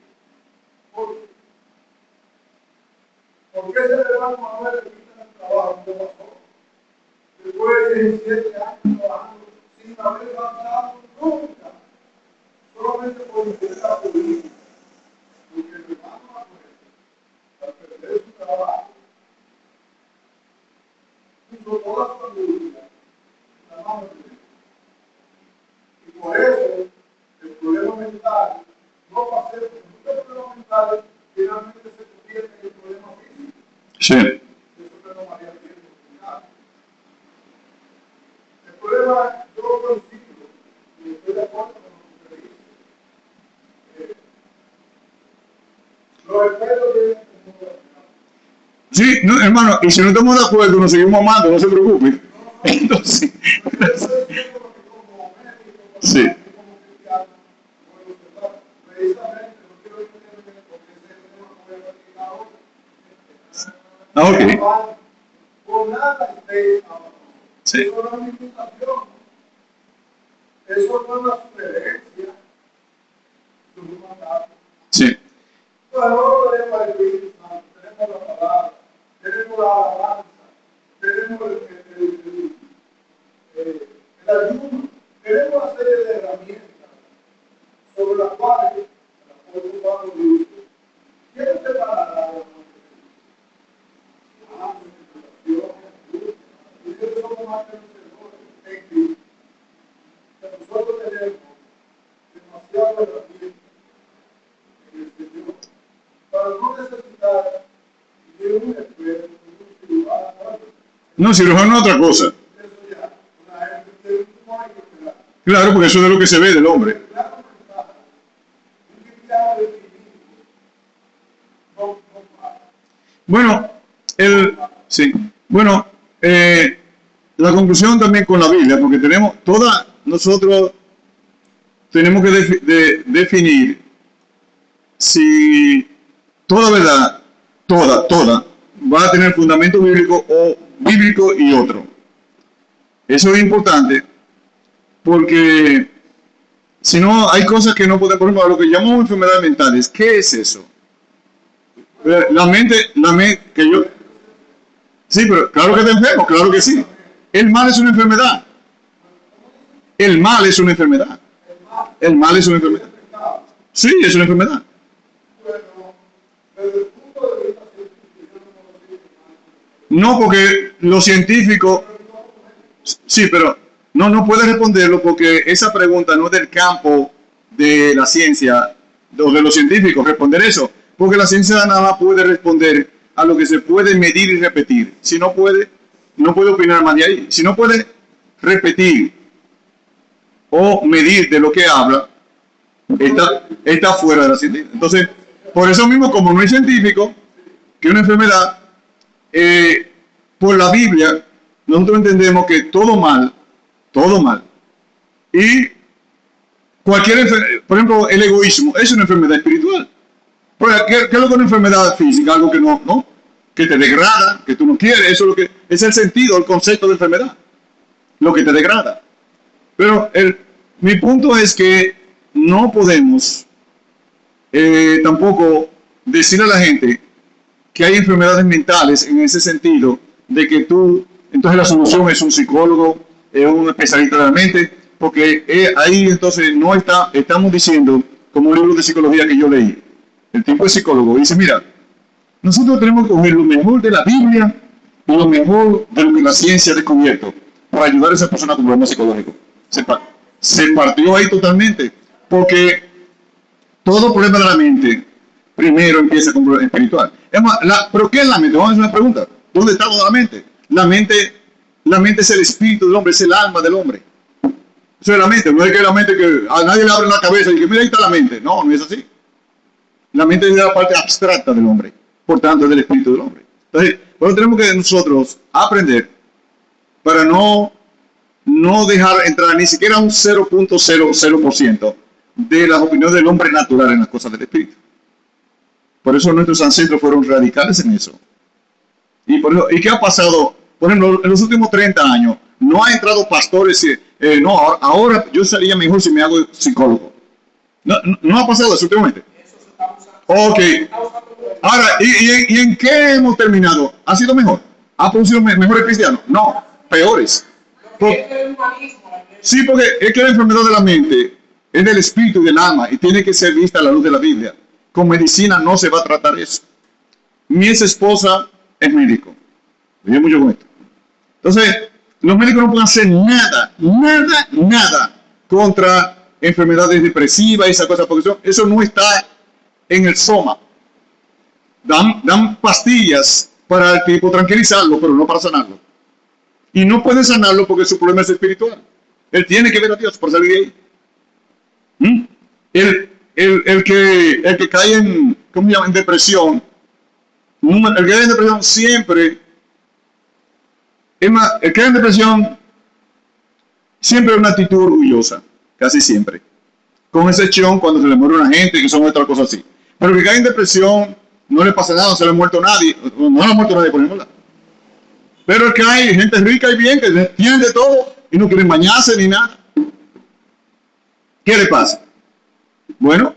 ¿Por qué se le va a mover el trabajo? ¿Qué pasó? Después de 17 años trabajando sin haber avanzado nunca, solamente por intentar política. Porque el hermano Manuel, al perder su trabajo, puso toda su familia en la mano de Dios. Y por eso, el problema mental no va a ser, porque el problema mental finalmente se convierte en el problema físico. Sí. Eso te tomaría tiempo. El problema, yo lo coincido, y estoy de acuerdo con lo que dice. Los expertos tienen que... Sí, no, hermano, y si no estamos de acuerdo, nos seguimos amando, no se preocupe. Entonces, sí. Ah, ok. Sí. Eso no es una sugerencia, es un mandato. Sí. Bueno, tenemos el Espíritu Santo, tenemos la palabra, tenemos la alabanza, tenemos el ayuno, tenemos una serie de herramientas sobre las cuales el apóstol Pablo dice: ¿quién te separará de la muerte de Cristo? Y Dios somos más que vencedores en Cristo. Nosotros tenemos demasiado herramientas en el Señor para no necesitar de un experto, un cirujano. No, cirujano es otra cosa. Eso ya, una gente que un tumor y que Claro, porque eso es de lo que se ve del hombre. Bueno, sí. Bueno, la conclusión también con la Biblia, porque nosotros tenemos que definir si toda verdad, toda, va a tener fundamento bíblico y otro. Eso es importante, porque si no, hay cosas que no podemos, por ejemplo, lo que llamamos enfermedades mentales. ¿Qué es eso? La mente, que yo... Sí, pero claro que está enfermo, claro que sí. El mal es una enfermedad. El mal es una enfermedad. El mal es una enfermedad. Sí, es una enfermedad. No, porque los científicos... Sí, pero no puede responderlo porque esa pregunta no es del campo de la ciencia o de los científicos responder eso. Porque la ciencia nada más puede responder a lo que se puede medir y repetir. Si no puede, no puede opinar más de ahí. Si no puede repetir o medir de lo que habla, está fuera de la ciencia. Entonces, por eso mismo, como no es científico, que una enfermedad, por la Biblia, nosotros entendemos que todo mal, y cualquier enfermedad, por ejemplo, el egoísmo es una enfermedad espiritual. ¿Qué es lo que es una enfermedad física? Algo que no, que te degrada, que tú no quieres, eso es lo que es el sentido, el concepto de enfermedad, lo que te degrada. Pero mi punto es que no podemos tampoco decirle a la gente que hay enfermedades mentales en ese sentido de que entonces la solución es un psicólogo, es un especialista de la mente, porque ahí entonces no estamos diciendo, como un libro de psicología que yo leí, el tipo de psicólogo dice: mira, nosotros tenemos que coger lo mejor de la Biblia y lo mejor de lo que la ciencia ha descubierto para ayudar a esa persona con problemas psicológicos. Se partió ahí totalmente, porque todo problema de la mente primero empieza con problema espiritual. ¿Pero qué es la mente? Vamos a hacer una pregunta. ¿Dónde está toda la mente? La mente es el espíritu del hombre, es el alma del hombre. Eso es la mente. No es que la mente que a nadie le abre la cabeza y que mira, ahí está la mente. No es así. La mente es la parte abstracta del hombre. Por tanto, es del espíritu del hombre. Entonces, bueno, tenemos que nosotros aprender para no dejar entrar ni siquiera un 0.00% de las opiniones del hombre natural en las cosas del espíritu. Por eso nuestros ancestros fueron radicales en eso. ¿Y qué ha pasado? Por ejemplo, en los últimos 30 años, no ha entrado pastores y no, ahora yo sería mejor si me hago psicólogo. No ha pasado eso últimamente. Ok. Ahora, ¿y en qué hemos terminado? ¿Ha sido mejor? ¿Ha producido mejores cristianos? No, peores. Sí, porque es que la enfermedad de la mente es del espíritu y del alma y tiene que ser vista a la luz de la Biblia. Con medicina no se va a tratar eso. Mi ex esposa es médico. Oye mucho con esto. Entonces, los médicos no pueden hacer nada contra enfermedades depresivas y esas cosas, porque eso no está en el soma. Dan pastillas para el tipo tranquilizarlo, pero no para sanarlo. Y no pueden sanarlo porque su problema es espiritual. Él tiene que ver a Dios para salir de ahí. El que cae en, ¿cómo se llama?, en depresión. El que cae en depresión siempre, es más, el que cae en depresión siempre es una actitud orgullosa, casi siempre. Con excepción cuando se le muere una gente, que son otras cosas así. Pero el que cae en depresión no le pasa nada, no se le ha muerto nadie, no le ha muerto nadie por ejemplo. Pero el que hay gente rica y bien, que tiene de todo y no quieren bañarse ni nada. ¿Qué le pasa? Bueno,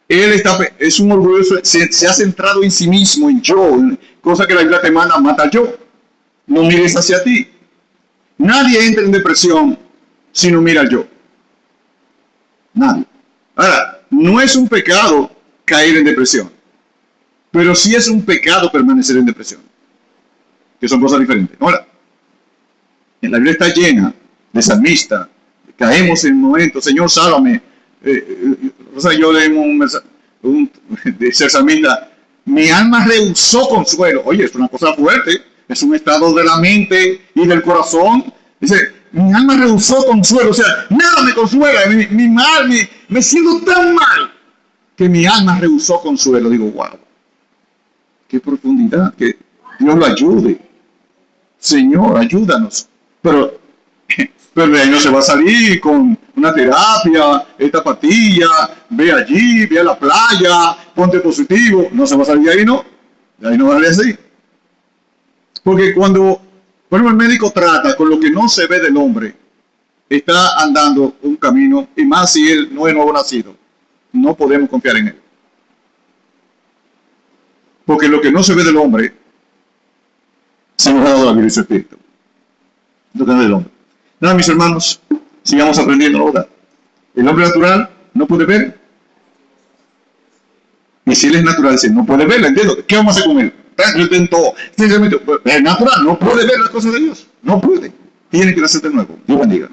él es un orgulloso, se ha centrado en sí mismo, en yo, cosa que la Biblia te manda, mata yo. No mires hacia ti. Nadie entra en depresión si no mira al yo. Nadie. Ahora, no es un pecado caer en depresión, pero sí es un pecado permanecer en depresión, que son cosas diferentes. Ahora, en la Biblia está llena de salmistas, caemos en momentos, Señor, sálvame. O sea, yo leemos de ser salmista, mi alma rehusó consuelo. Oye, es una cosa fuerte, es un estado de la mente y del corazón. Dice, mi alma rehusó consuelo, o sea, nada me consuela, mi mal, me siento tan mal que mi alma rehusó consuelo. Digo, wow, qué profundidad, que Dios lo ayude. Señor, ayúdanos. Pero de ahí no se va a salir con una terapia, esta patilla, ve allí, ve a la playa, ponte positivo. No se va a salir de ahí, no. De ahí no va a salir así. Porque cuando, bueno, el médico trata con lo que no se ve del hombre, está andando un camino, y más si él no es nuevo nacido, no podemos confiar en él. Porque lo que no se ve del hombre, se nos ha dado la vida y su espíritu. Lo que no es del hombre. Nada, mis hermanos, sigamos aprendiendo ahora. El hombre natural no puede ver. Y si él es natural, dice, no puede ver, entiendo. ¿Qué vamos a hacer con él? Es natural, no puede ver las cosas de Dios. No puede. Tiene que nacer de nuevo. Dios bendiga.